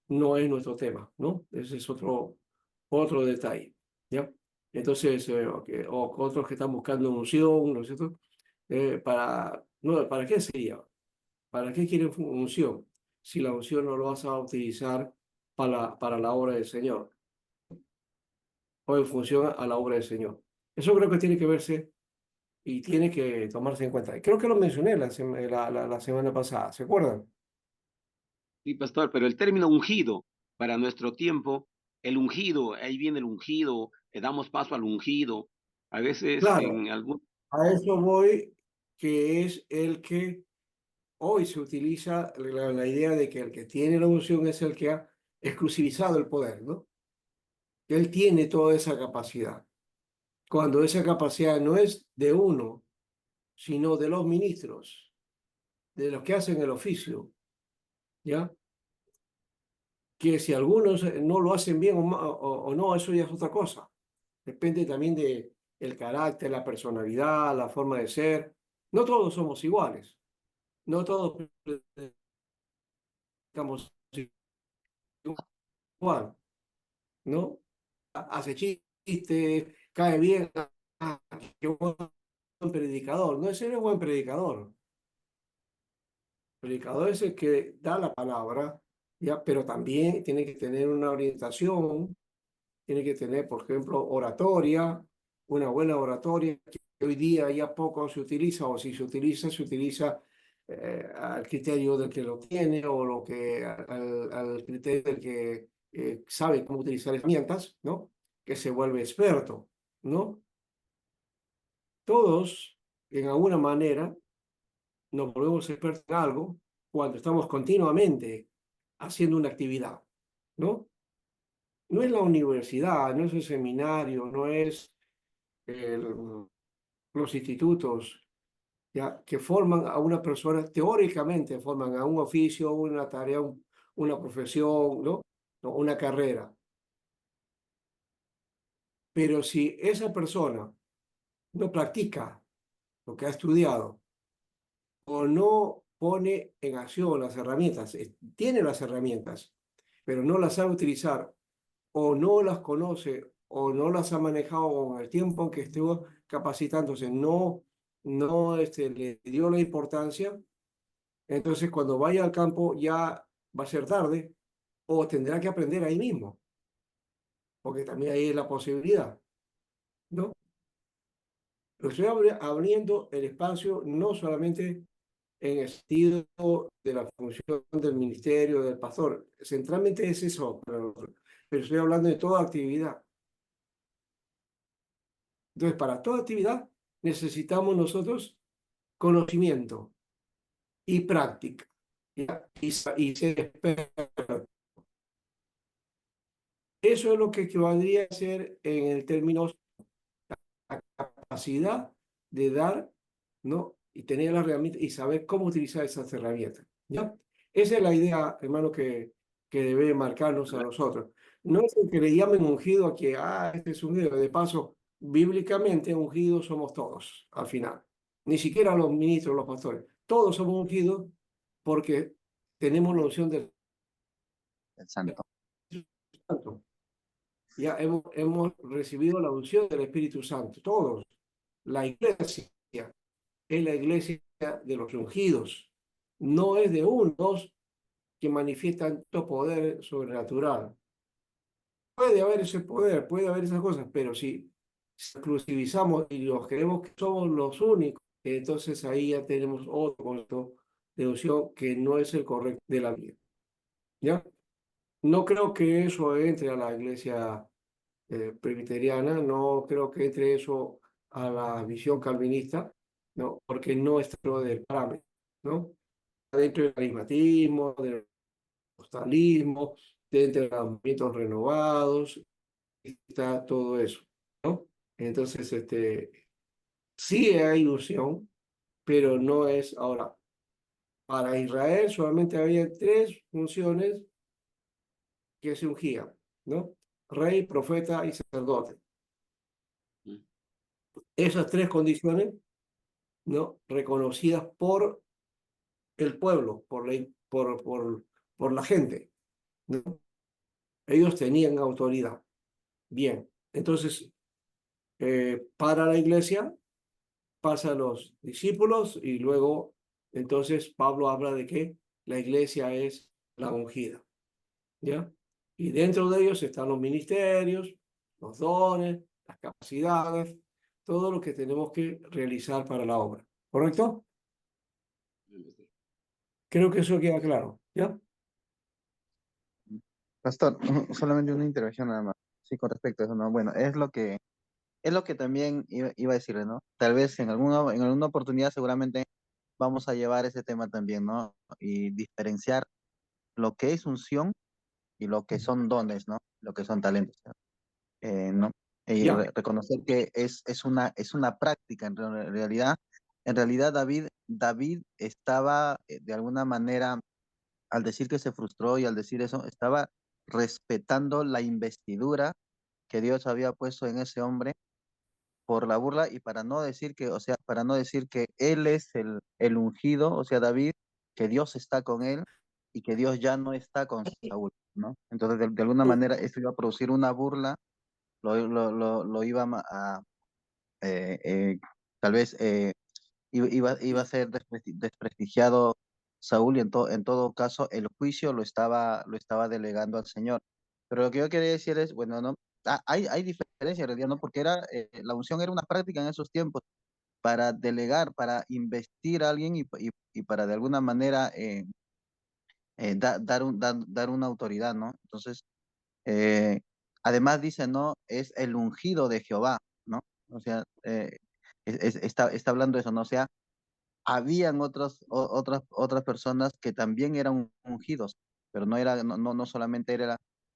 no es nuestro tema, ¿no? Ese es otro detalle, ¿ya? Entonces, o otros que están buscando unción, ¿no es cierto? No, ¿para qué sería? ¿Para qué quieren unción? Si la unción no lo vas a utilizar para la obra del Señor o en función a la obra del Señor. Eso creo que tiene que verse y tiene que tomarse en cuenta. Creo que lo mencioné la semana pasada, ¿se acuerdan? Sí, pastor, pero el término ungido para nuestro tiempo, el ungido, ahí viene el ungido, le damos paso al ungido. A veces Claro, en algún... a eso voy, que es el que hoy se utiliza la idea de que el que tiene la unción es el que ha exclusivizado el poder, ¿no? Él tiene toda esa capacidad. Cuando esa capacidad no es de uno, sino de los ministros, de los que hacen el oficio, ¿ya? Que si algunos no lo hacen bien o no, eso ya es otra cosa. Depende también de el carácter, la personalidad, la forma de ser. No todos somos iguales, no todos estamos igual, ¿no? Hace chistes, cae bien, ah, qué buen predicador. No, ese no es buen predicador. El predicador es el que da la palabra, ¿ya? Pero también tiene que tener una orientación, tiene que tener, por ejemplo, oratoria, una buena oratoria, que hoy día ya poco se utiliza, o si se utiliza al criterio del que lo tiene o al criterio del que sabe cómo utilizar herramientas, ¿no? Que se vuelve experto, ¿no? Todos, en alguna manera, nos volvemos expertos en algo cuando estamos continuamente haciendo una actividad, ¿no? No es la universidad, no es el seminario, no es los institutos, ya, que forman a una persona, teóricamente forman a un oficio, una tarea, una profesión, ¿no? No, una carrera. Pero si esa persona no practica lo que ha estudiado o no pone en acción las herramientas, tiene las herramientas, pero no las sabe utilizar o no las conoce o no las ha manejado con el tiempo en que estuvo capacitándose, no le dio la importancia, entonces cuando vaya al campo ya va a ser tarde o tendrá que aprender ahí mismo, porque también hay la posibilidad, ¿no? Pero estoy abriendo el espacio no solamente en el sentido de la función del ministerio, del pastor, centralmente es eso, pero estoy hablando de toda actividad. Entonces, para toda actividad necesitamos nosotros conocimiento y práctica, ¿ya? Y ser experto. Eso es lo que equivaldría a ser en el término la capacidad de dar, ¿no? Y tener las herramientas y saber cómo utilizar esas herramientas, ¿ya? Esa es la idea, hermano, que debe marcarnos a nosotros. No es el que le llamen ungido a que, este es ungido. De paso, bíblicamente ungidos somos todos, al final. Ni siquiera los ministros, los pastores. Todos somos ungidos porque tenemos la unción del El santo. Santo. Ya hemos recibido la unción del Espíritu Santo, todos. La iglesia es la iglesia de los ungidos, no es de unos que manifiestan todo poder sobrenatural. Puede haber ese poder, puede haber esas cosas, pero si exclusivizamos y los creemos que somos los únicos, entonces ahí ya tenemos otro concepto de unción que no es el correcto de la Biblia. ¿Ya? No creo que eso entre a la iglesia presbiteriana, no creo que entre eso a la visión calvinista, ¿no? Porque no está dentro del parámetro, ¿no? Dentro del carismatismo, del apostalismo, dentro de los movimientos renovados, está todo eso, ¿no? Entonces, sí hay ilusión, pero no es ahora. Para Israel solamente había tres funciones que se ungían, ¿no? Rey, profeta y sacerdote. Esas tres condiciones, ¿no? Reconocidas por el pueblo, por la gente, ¿no? Ellos tenían autoridad. Bien, entonces, para la iglesia pasa a los discípulos y luego, entonces, Pablo habla de que la iglesia es la ungida, ¿ya? Y dentro de ellos están los ministerios, los dones, las capacidades, todo lo que tenemos que realizar para la obra, ¿correcto? Creo que eso queda claro, ¿ya? Pastor, solamente una intervención nada más. Sí, con respecto a eso, ¿no? Bueno, es lo que también iba a decirle, ¿no? Tal vez en alguna oportunidad seguramente vamos a llevar ese tema también, ¿no? Y diferenciar lo que es unción y lo que son dones, ¿no? Lo que son talentos, ¿no? Y Ya, reconocer que es una práctica en realidad David estaba de alguna manera, al decir que se frustró y al decir eso, estaba respetando la investidura que Dios había puesto en ese hombre por la burla y para no decir que, o sea, para no decir que él es el ungido, o sea, David, que Dios está con él y que Dios ya no está con Saúl, ¿no? Entonces, de alguna manera, esto iba a producir una burla, lo iba a, eh, eh, tal vez iba a ser desprestigiado Saúl y en todo caso el juicio lo estaba delegando al Señor. Pero lo que yo quería decir es, bueno, ¿no? hay diferencia en realidad, ¿no? Porque la unción era una práctica en esos tiempos para delegar, para investir a alguien y para de alguna manera dar una autoridad, ¿no? Entonces, eh, además dice, ¿no? Es el ungido de Jehová, ¿no? O sea, está hablando de eso, ¿no? O sea, habían otras personas que también eran ungidos, pero no solamente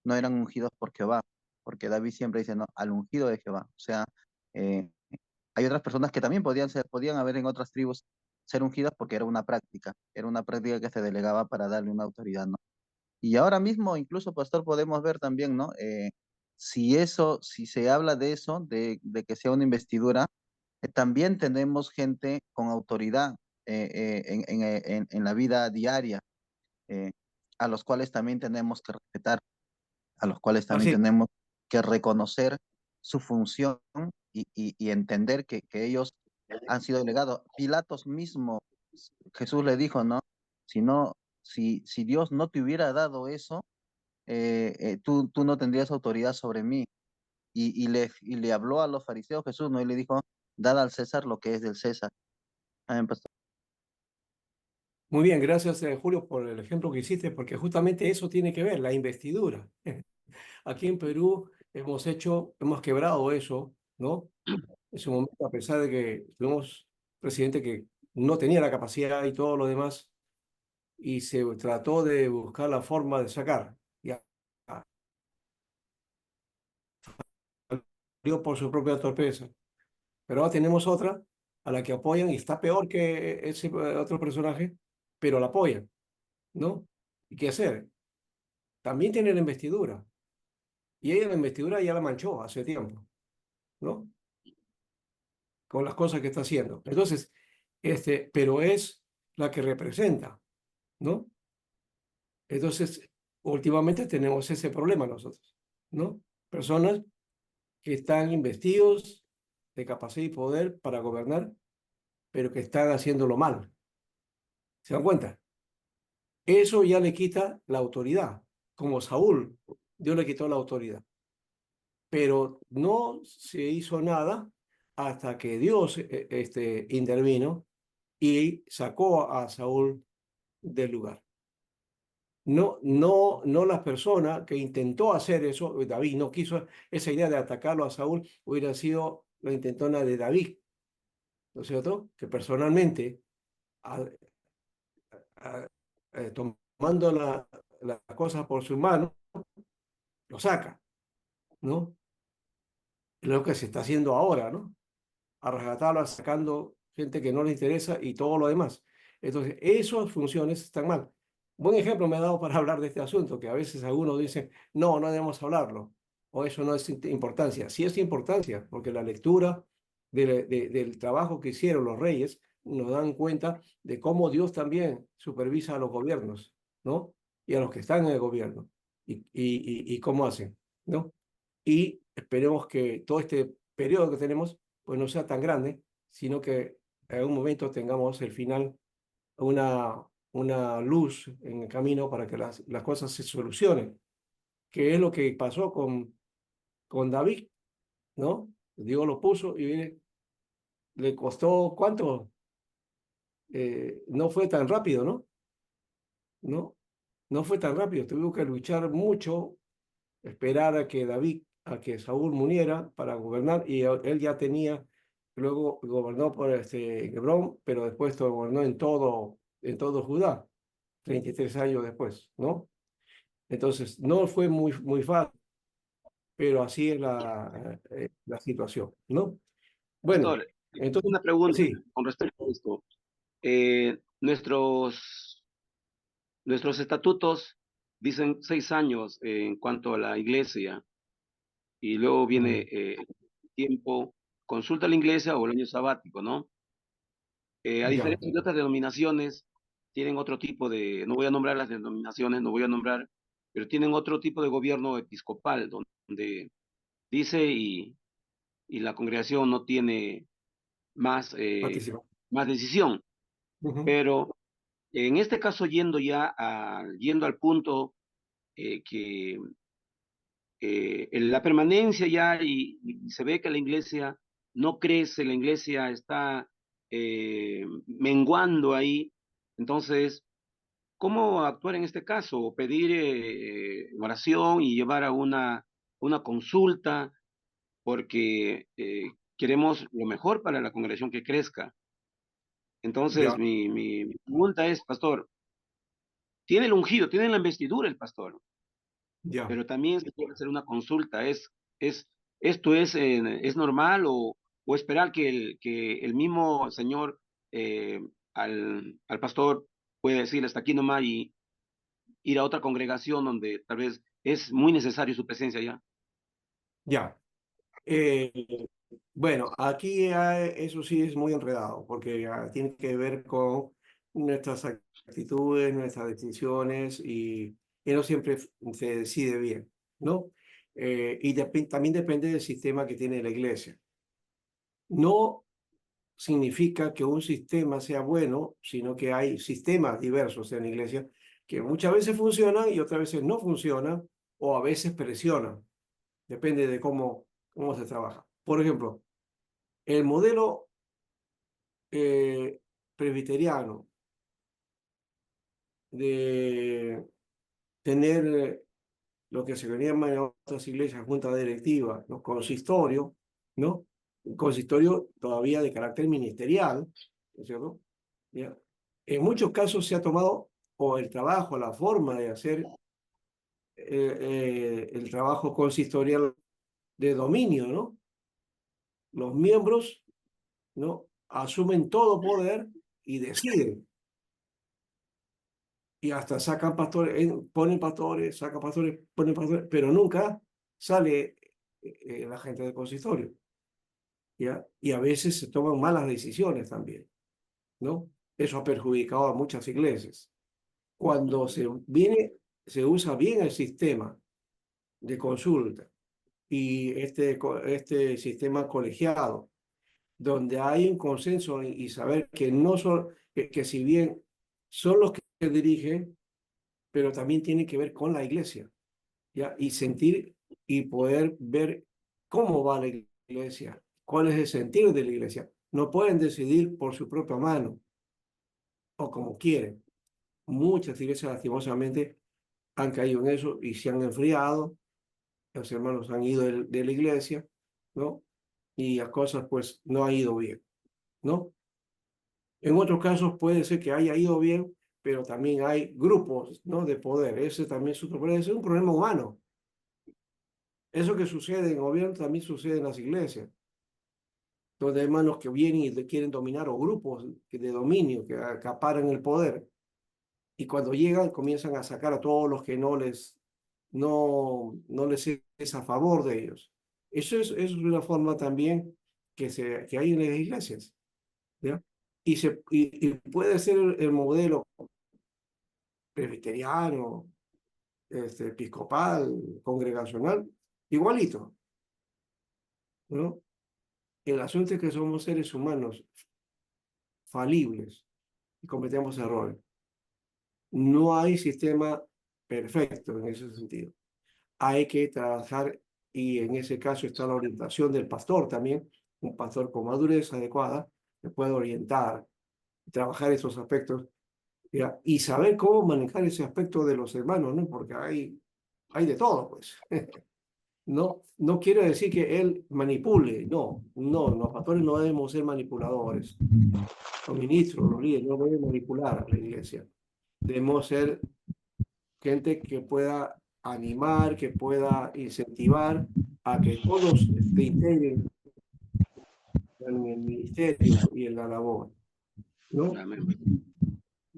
no eran ungidos por Jehová, porque David siempre dice, no, al ungido de Jehová. O sea, eh, hay otras personas que también podían haber en otras tribus ser ungidas porque era una práctica que se delegaba para darle una autoridad, ¿no? Y ahora mismo, incluso, pastor, podemos ver también, ¿no? Si se habla de eso, de que sea una investidura, también tenemos gente con autoridad en la vida diaria, eh, a los cuales también tenemos que respetar, a los cuales también Así, tenemos que reconocer su función y entender que ellos han sido delegados. Pilatos mismo, Jesús le dijo, ¿no? Si no, si Dios no te hubiera dado eso, tú no tendrías autoridad sobre mí. Y le habló a los fariseos Jesús, ¿no? Y le dijo, dad al César lo que es del César. Amén, pastor. muy bien, gracias Julio por el ejemplo que hiciste, porque justamente eso tiene que ver, la investidura. Aquí en Perú hemos quebrado eso, ¿no? En su momento, a pesar de que tuvimos presidente que no tenía la capacidad y todo lo demás, y se trató de buscar la forma de sacar. Ya, salió por su propia torpeza. Pero ahora tenemos otra a la que apoyan y está peor que ese otro personaje, pero la apoyan, ¿no? ¿Y qué hacer? También tiene la investidura. Y ella la investidura ya la manchó hace tiempo, ¿no? Con las cosas que está haciendo. Entonces, pero es la que representa, ¿no? Entonces, últimamente tenemos ese problema nosotros, ¿no? Personas que están investidos de capacidad y poder para gobernar, pero que están haciéndolo mal. ¿Se dan cuenta? Eso ya le quita la autoridad, como Saúl, Dios le quitó la autoridad. Pero no se hizo nada hasta que Dios intervino y sacó a Saúl del lugar. No las personas que intentó hacer eso, David no quiso esa idea de atacarlo a Saúl, hubiera sido la intentona de David, ¿no es cierto? Que personalmente, a- tomando las cosas por su mano, lo saca, ¿no? Es lo que se está haciendo ahora, ¿no? A rajatabla sacando gente que no le interesa y todo lo demás. Entonces, esas funciones están mal. Buen ejemplo me ha dado para hablar de este asunto, que a veces algunos dicen, no debemos hablarlo, o eso no es importancia. Sí es importancia, porque la lectura del trabajo que hicieron los reyes nos dan cuenta de cómo Dios también supervisa a los gobiernos, ¿no? Y a los que están en el gobierno, y cómo hacen, ¿no? Y esperemos que todo este periodo que tenemos pues no sea tan grande, sino que en algún momento tengamos el final, una luz en el camino para que las cosas se solucionen, que es lo que pasó con David, ¿no? Dios lo puso y le costó, ¿cuánto? No fue tan rápido, ¿no? ¿No? No fue tan rápido, tuvo que luchar mucho, esperar a que Saúl muriera para gobernar, y él ya tenía, luego gobernó por Hebrón, pero después gobernó en todo Judá, 33 años después, ¿no? Entonces, no fue muy fácil, pero así es la situación, ¿no? Bueno, Pastor, entonces, una pregunta sí, con respecto a esto. Eh, nuestros, nuestros estatutos dicen 6 años en cuanto a la iglesia y luego viene mm, tiempo, consulta a la iglesia o el año sabático, ¿no? A ya, diferencia de otras denominaciones, tienen otro tipo no voy a nombrar las denominaciones, no voy a nombrar, pero tienen otro tipo de gobierno episcopal, donde dice y la congregación no tiene más, participa. más decisión. Ujú. Pero en este caso, yendo al punto que la permanencia ya y se ve que la iglesia no crece, la iglesia está menguando ahí. Entonces, ¿cómo actuar en este caso? Pedir oración y llevar a una consulta porque queremos lo mejor para la congregación que crezca. Entonces, Ya, mi pregunta es, pastor, tiene el ungido, tiene la investidura el pastor, ya. pero también se puede hacer una consulta. ¿Esto es normal o esperar que el mismo Señor al pastor puede decirle hasta aquí nomás y ir a otra congregación donde tal vez es muy necesario su presencia ya? Ya. Eh, bueno, aquí eso sí es muy enredado, porque tiene que ver con nuestras actitudes, nuestras decisiones y no siempre se decide bien, ¿no? También depende del sistema que tiene la iglesia. No significa que un sistema sea bueno, sino que hay sistemas diversos en la iglesia que muchas veces funcionan y otras veces no funcionan o a veces presionan. Depende de cómo se trabaja. Por ejemplo, el modelo eh, presbiteriano de tener lo que se llama en otras iglesias junta directiva, los consistorios, ¿no? Un consistorio todavía de carácter ministerial, ¿no es cierto? ¿Ya? En muchos casos se ha tomado o el trabajo, la forma de hacer el trabajo consistorial de dominio, ¿no? Los miembros, ¿no? Asumen todo poder y deciden. Y hasta sacan pastores, ponen pastores, sacan pastores, ponen pastores, pero nunca sale la gente del consistorio, ¿ya? Y a veces se toman malas decisiones también, ¿no? Eso ha perjudicado a muchas iglesias. Cuando se usa bien el sistema de consulta y este sistema colegiado, donde hay un consenso y saber que no son, que si bien son los que dirigen, pero también tiene que ver con la iglesia, ¿ya? Y sentir y poder ver cómo va la iglesia, cuál es el sentido de la iglesia. No pueden decidir por su propia mano o como quieren. Muchas iglesias lastimosamente han caído en eso y se han enfriado, los hermanos han ido de la iglesia, ¿no? Y las cosas pues no han ido bien, ¿no? En otros casos puede ser que haya ido bien, pero también hay grupos, ¿no? De poder. Ese también es otro problema, ese es un problema humano. Eso que sucede en gobierno también sucede en las iglesias, donde hay hermanos que vienen y quieren dominar o grupos de dominio que acaparan el poder y cuando llegan comienzan a sacar a todos los que no les es a favor de ellos. Eso es una forma también que hay en las iglesias, ¿ya? Y puede ser el modelo presbiteriano, episcopal, congregacional, igualito, ¿no? El asunto es que somos seres humanos falibles y cometemos errores. No hay sistema perfecto en ese sentido. Hay que trabajar y en ese caso está la orientación del pastor también, un pastor con madurez adecuada que puede orientar, trabajar esos aspectos, ¿ya? Y saber cómo manejar ese aspecto de los hermanos, ¿no? Porque hay de todo, pues. No, no quiere decir que él manipule, no, los pastores no debemos ser manipuladores. Los ministros, los líderes, no deben manipular a la iglesia. Debemos ser gente que pueda animar, que pueda incentivar a que todos se integren en el ministerio y en la labor, ¿no? Amén.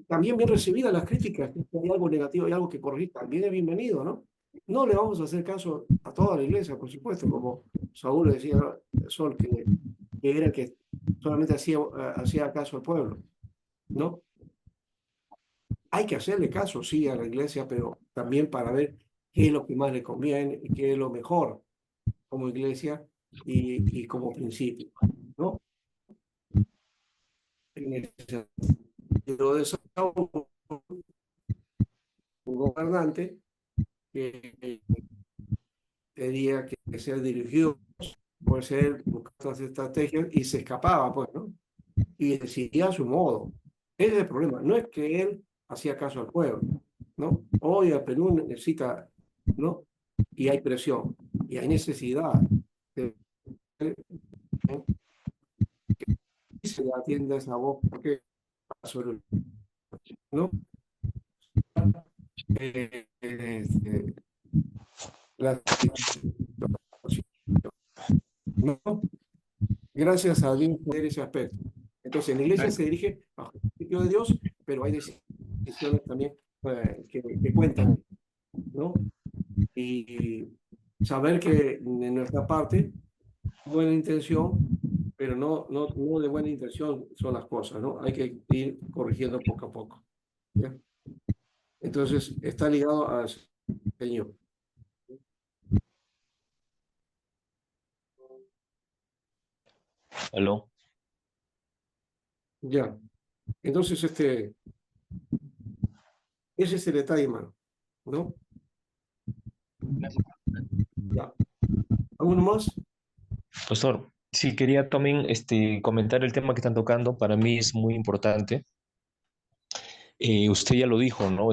También bien recibidas las críticas, si hay algo negativo, hay algo que corregir, también es bienvenido, ¿no? No le vamos a hacer caso a toda la iglesia, por supuesto, como Saúl le decía a Sol, que era el que solamente hacía caso al pueblo, ¿no? Hay que hacerle caso, sí, a la iglesia, pero también para ver qué es lo que más le conviene y qué es lo mejor como iglesia y como principio, ¿no? En ese sentido de Saúl, un gobernante que tenía que ser dirigido por ser buscando las estrategias y se escapaba, pues, ¿no? Y decidía a su modo. Ese es el problema. No es que él hacía caso al pueblo, ¿no? Hoy el Perú necesita, ¿no? Y hay presión, y hay necesidad de que se atienda esa voz, porque sobre, ¿no? Este, la ¿no? Gracias a Dios por ese aspecto. Entonces, la iglesia se dirige bajo el principio de Dios, pero hay decisiones también que cuentan, ¿no? Y saber que de nuestra parte, buena intención, pero no de buena intención son las cosas, ¿no? Hay que ir corrigiendo poco a poco. ¿Ya? Entonces, está ligado al Señor. ¿Aló? Ya. Entonces, ese es el detalle, hermano, ¿no? Ya. ¿Alguno más? Pastor, sí, quería también comentar el tema que están tocando. Para mí es muy importante. Usted ya lo dijo, ¿no?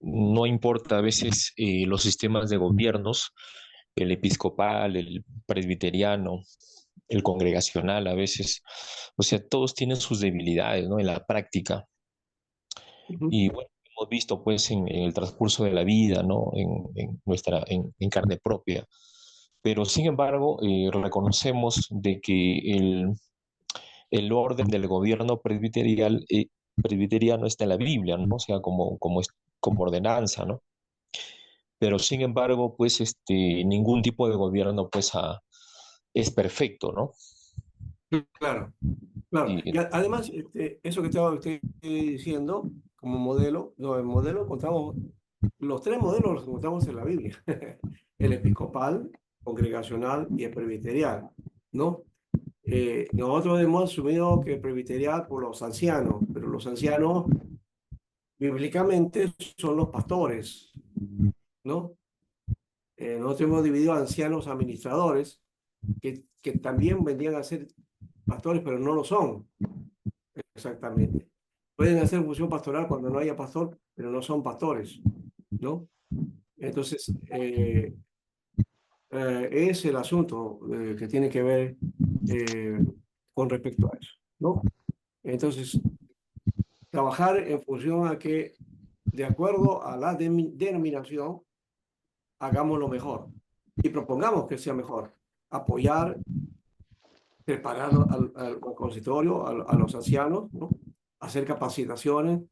No importa a veces los sistemas de gobiernos, el episcopal, el presbiteriano, el congregacional, a veces, o sea, todos tienen sus debilidades, ¿no? En la práctica. Y bueno, hemos visto pues en el transcurso de la vida, ¿no? En carne propia. Pero sin embargo, reconocemos de que el orden del gobierno presbiteriano está en la Biblia, ¿no? O sea, como ordenanza, ¿no? Pero sin embargo, pues ningún tipo de gobierno pues es perfecto, ¿no? Claro, claro. Y, Y además, eso que estaba usted diciendo como modelo, no, el modelo encontramos, los tres modelos los encontramos en la Biblia. El episcopal, congregacional y el presbiterial, ¿no? Nosotros hemos asumido que el presbiterial por los ancianos, pero los ancianos bíblicamente son los pastores, ¿no? Nosotros hemos dividido a ancianos administradores, que también vendrían a ser pastores, pero no lo son exactamente. Pueden hacer función pastoral cuando no haya pastor, pero no son pastores, ¿no? Entonces, es el asunto que tiene que ver con respecto a eso, ¿no? Entonces, trabajar en función a que, de acuerdo a la denominación, hagamos lo mejor y propongamos que sea mejor. Apoyar, preparar al consistorio, a los ancianos, ¿no? Hacer capacitaciones,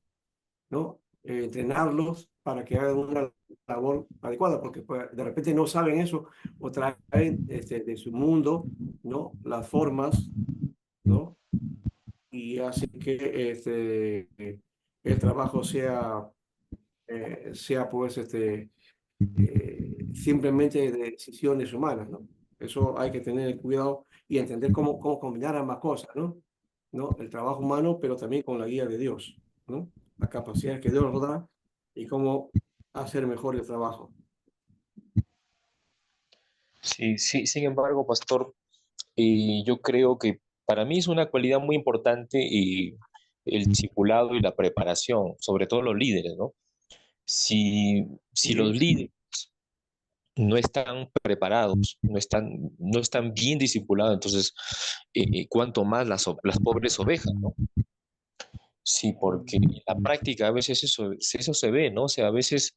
¿no? Entrenarlos para que hagan una labor adecuada, porque pues, de repente no saben eso o traen de su mundo, ¿no? Las formas, ¿no? Y así que el trabajo sea pues simplemente de decisiones humanas, ¿no? Eso hay que tener cuidado y entender cómo combinar ambas cosas, ¿no? ¿No? El trabajo humano, pero también con la guía de Dios, ¿no? La capacidad que Dios nos da y cómo hacer mejor el trabajo. sí, sí, sin embargo, pastor, yo creo que para mí es una cualidad muy importante el discipulado y la preparación, sobre todo los líderes, ¿no? Si los Sí. líderes no están preparados, no están bien discipulados, entonces, cuanto más las pobres ovejas, ¿no? Sí, porque en la práctica a veces eso se ve, ¿no? O sea, a veces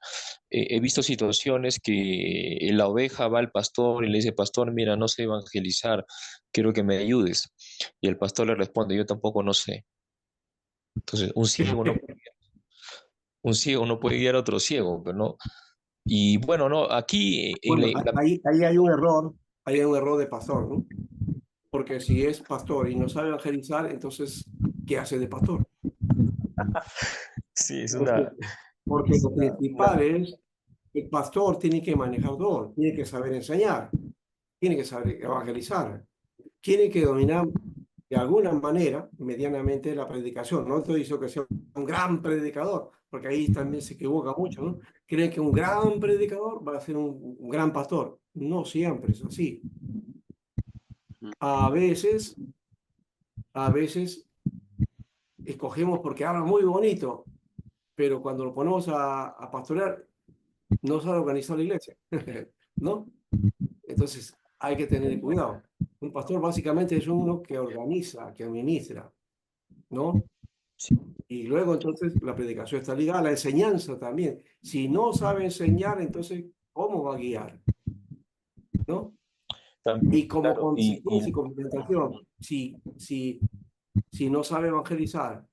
he visto situaciones que la oveja va al pastor y le dice, pastor, mira, no sé evangelizar, quiero que me ayudes. Y el pastor le responde, yo tampoco no sé. Entonces, un ciego no puede guiar a otro ciego, pero no. Y bueno, no, aquí Bueno, ahí hay un error de pastor, ¿no? Porque si es pastor y no sabe evangelizar, entonces, ¿qué hace de pastor? sí, Porque, porque es lo principal es el pastor tiene que manejar todo, tiene que saber enseñar, tiene que saber evangelizar, tiene que dominar de alguna manera, medianamente, la predicación. No estoy diciendo que sea un gran predicador, porque ahí también se equivoca mucho, ¿no? Cree que un gran predicador va a ser un gran pastor. No siempre es así. A veces, a veces escogemos porque habla muy bonito, pero cuando lo ponemos a pastorear, no sabe organizar la iglesia, ¿no? Entonces hay que tener cuidado. Un pastor básicamente es uno que organiza, que administra, ¿no? Sí. Y luego entonces la predicación está ligada a la enseñanza también. Si no sabe enseñar, entonces, ¿cómo va a guiar? ¿No? También, Y como claro, consecuencia y complementación, si no sabe evangelizar,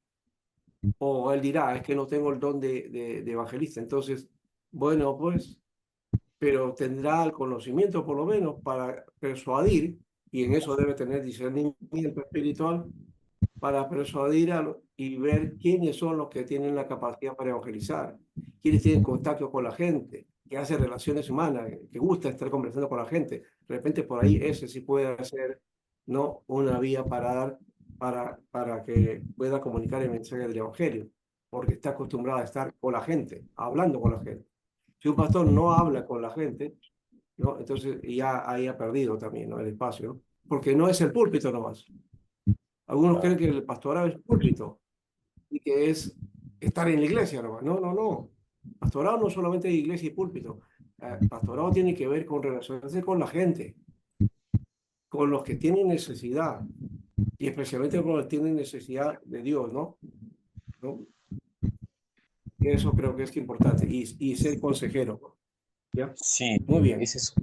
o él dirá, es que no tengo el don de evangelista, entonces, bueno, pues, pero tendrá el conocimiento por lo menos para persuadir, y en eso debe tener discernimiento espiritual, para persuadir y ver quiénes son los que tienen la capacidad para evangelizar, quiénes tienen contacto con la gente, que hace relaciones humanas, que gusta estar conversando con la gente. De repente por ahí ese sí puede ser, ¿no?, una vía para dar, para que pueda comunicar el mensaje del Evangelio, porque está acostumbrado a estar con la gente, hablando con la gente. Si un pastor no habla con la gente, ¿no?, entonces ya ahí ha perdido también, ¿no?, el espacio, ¿no? Porque no es el púlpito nomás. Algunos creen que el pastorado es púlpito y que es estar en la iglesia nomás. No, no, no. Pastorado no solamente es iglesia y púlpito. Pastorado tiene que ver con relacionarse con la gente, con los que tienen necesidad y especialmente con los que tienen necesidad de Dios, ¿no? ¿No? Eso creo que es importante. Y ser consejero. ¿Ya? sí, Muy bien. esa es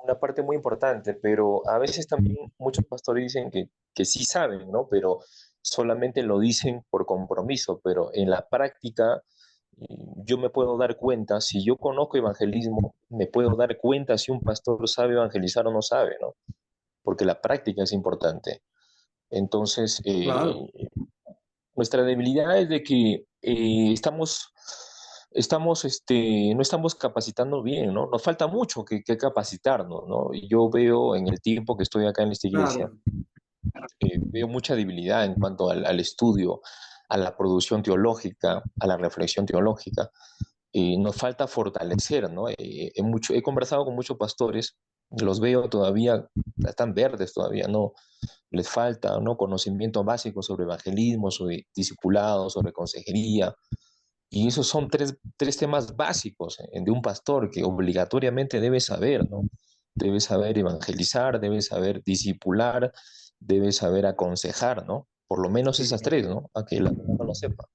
una parte muy importante, pero a veces también muchos pastores dicen que sí saben, ¿no? Pero solamente lo dicen por compromiso, pero en la práctica yo me puedo dar cuenta, si yo conozco evangelismo, me puedo dar cuenta si un pastor sabe evangelizar o no sabe, ¿no? Porque la práctica es importante. Entonces, Claro. nuestra debilidad es de que no estamos capacitando bien, ¿no? Nos falta mucho que capacitarnos, ¿no? Y yo veo en el tiempo que estoy acá en esta iglesia, Claro. veo mucha debilidad en cuanto al estudio, a la producción teológica, a la reflexión teológica. Nos falta fortalecer, ¿no? He conversado con muchos pastores, los veo todavía, están verdes todavía, ¿no? Les falta, ¿no?, conocimiento básico sobre evangelismo, sobre discipulado, sobre consejería. Y esos son tres temas básicos de un pastor que obligatoriamente debe saber, ¿no? Debe saber evangelizar, debe saber discipular, debe saber aconsejar, ¿no? Por lo menos Sí. esas tres, ¿no? A que la persona lo sepa.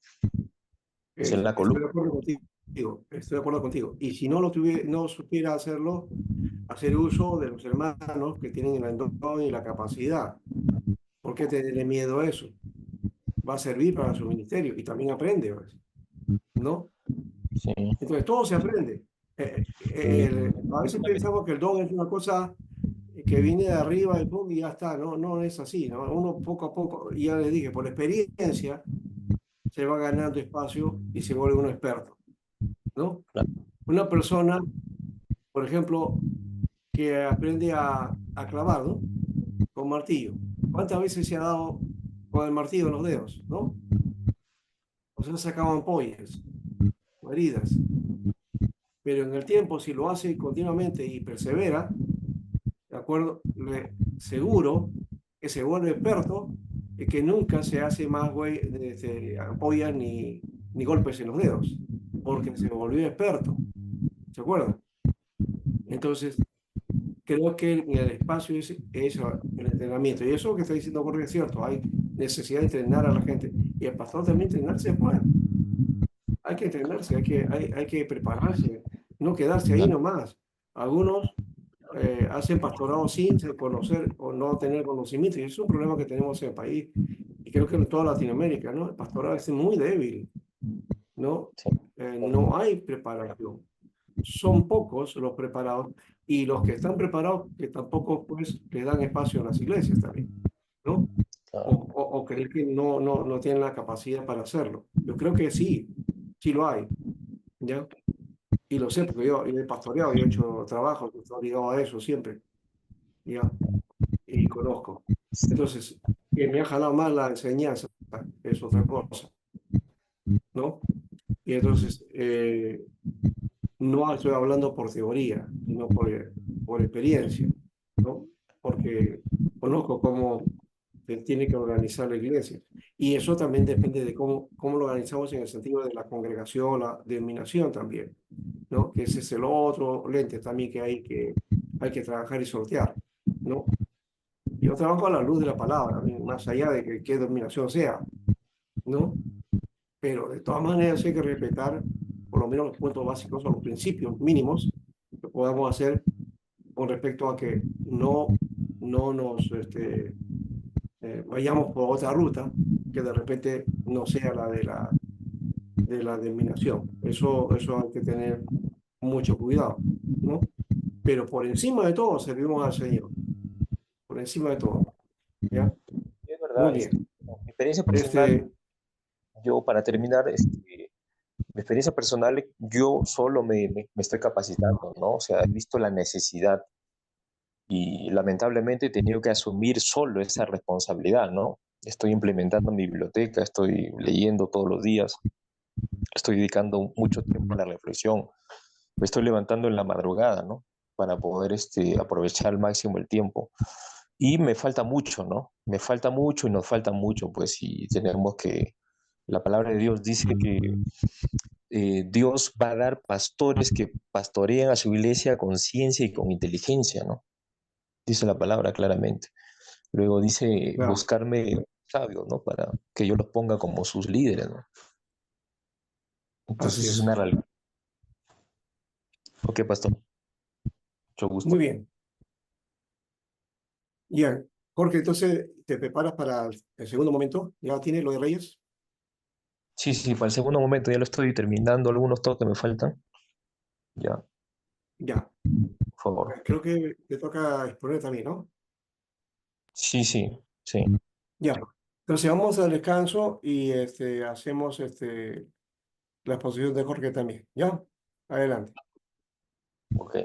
Es en la Estoy columna. de acuerdo contigo. Estoy de acuerdo contigo. Y si no lo tuviera, no supiera hacerlo, hacer uso de los hermanos que tienen el don y la capacidad. ¿Por qué tenerle miedo a eso? Va a servir para su ministerio y también aprende, pues, ¿no? Sí, Entonces, todo se aprende. A veces pensamos que el don es una cosa que viene de arriba y pum, y ya está. No, no es así, ¿no? Uno poco a poco, y ya les dije, por experiencia, se va ganando espacio y se vuelve uno experto, ¿no? claro. Una persona, por ejemplo, que aprende a clavar, ¿no?, con martillo. ¿Cuántas veces se ha dado con el martillo en los dedos, ¿no? O sea, sacado ampollas o heridas. Pero en el tiempo, si lo hace continuamente y persevera, ¿de acuerdo? Seguro que se vuelve experto y que nunca se hace más ampollas ni golpes en los dedos, porque se volvió experto. ¿Se acuerdan? Entonces, creo que en el espacio es el entrenamiento. Y eso que está diciendo Jorge es cierto. Hay necesidad de entrenar a la gente. Y el pastor también entrenarse, pues. Hay que entrenarse, hay que prepararse, no quedarse ahí nomás. Algunos hacen pastorado sin conocer o no tener conocimiento. Y es un problema que tenemos en el país. Y creo que en toda Latinoamérica, ¿no? El pastorado es muy débil, ¿no? Sí. No hay preparación. Son pocos los preparados y los que están preparados que tampoco pues le dan espacio en las iglesias también, ¿no? O creer que no tienen la capacidad para hacerlo. Yo creo que sí, sí lo hay, ¿ya? Y lo sé porque yo he pastoreado, yo he hecho trabajo, estoy ligado a eso siempre, ¿ya? Y conozco. Entonces, que me ha jalado más la enseñanza, es otra cosa, ¿no? Y entonces, no estoy hablando por teoría, sino por experiencia, ¿no? Porque conozco cómo se tiene que organizar la iglesia. Y eso también depende de cómo lo organizamos en el sentido de la congregación, la denominación también, ¿no? Que ese es el otro lente también que hay que trabajar y sortear, ¿no? Yo trabajo a la luz de la palabra, más allá de que qué denominación sea, ¿no? Pero de todas maneras hay que respetar por lo menos los puntos básicos o los principios mínimos que podamos hacer con respecto a que no nos vayamos por otra ruta que de repente no sea la de la denominación. Eso hay que tener mucho cuidado, ¿no? Pero por encima de todo servimos al Señor, por encima de todo, ¿ya? Es Muy verdad, bien. mi experiencia personal, Este, yo para terminar, mi experiencia personal, yo solo me estoy capacitando, ¿no? O sea, he visto la necesidad y lamentablemente he tenido que asumir solo esa responsabilidad, ¿no? Estoy implementando mi biblioteca, estoy leyendo todos los días, estoy dedicando mucho tiempo a la reflexión, me estoy levantando en la madrugada, ¿no? Para poder aprovechar al máximo el tiempo. Y me falta mucho, ¿no? Me falta mucho y nos falta mucho, pues, y tenemos que, la palabra de Dios dice que Dios va a dar pastores que pastoreen a su iglesia con ciencia y con inteligencia, ¿no? Dice la palabra claramente. Luego dice claro, buscarme sabios, ¿no? Para que yo los ponga como sus líderes, ¿no? así Entonces es es. una realidad. Ok, pastor, mucho Muy gusto. bien. Ya, Jorge, entonces, ¿te preparas para el segundo momento? ¿Ya tienes lo de Reyes? Sí, sí, para el segundo momento ya lo estoy terminando, algunos toques me faltan. Ya, Ya. por favor. Creo que te toca exponer también, ¿no? Sí, sí, sí. Ya. Entonces vamos al descanso y hacemos la exposición de Jorge también. ¿Ya? Adelante. Ok.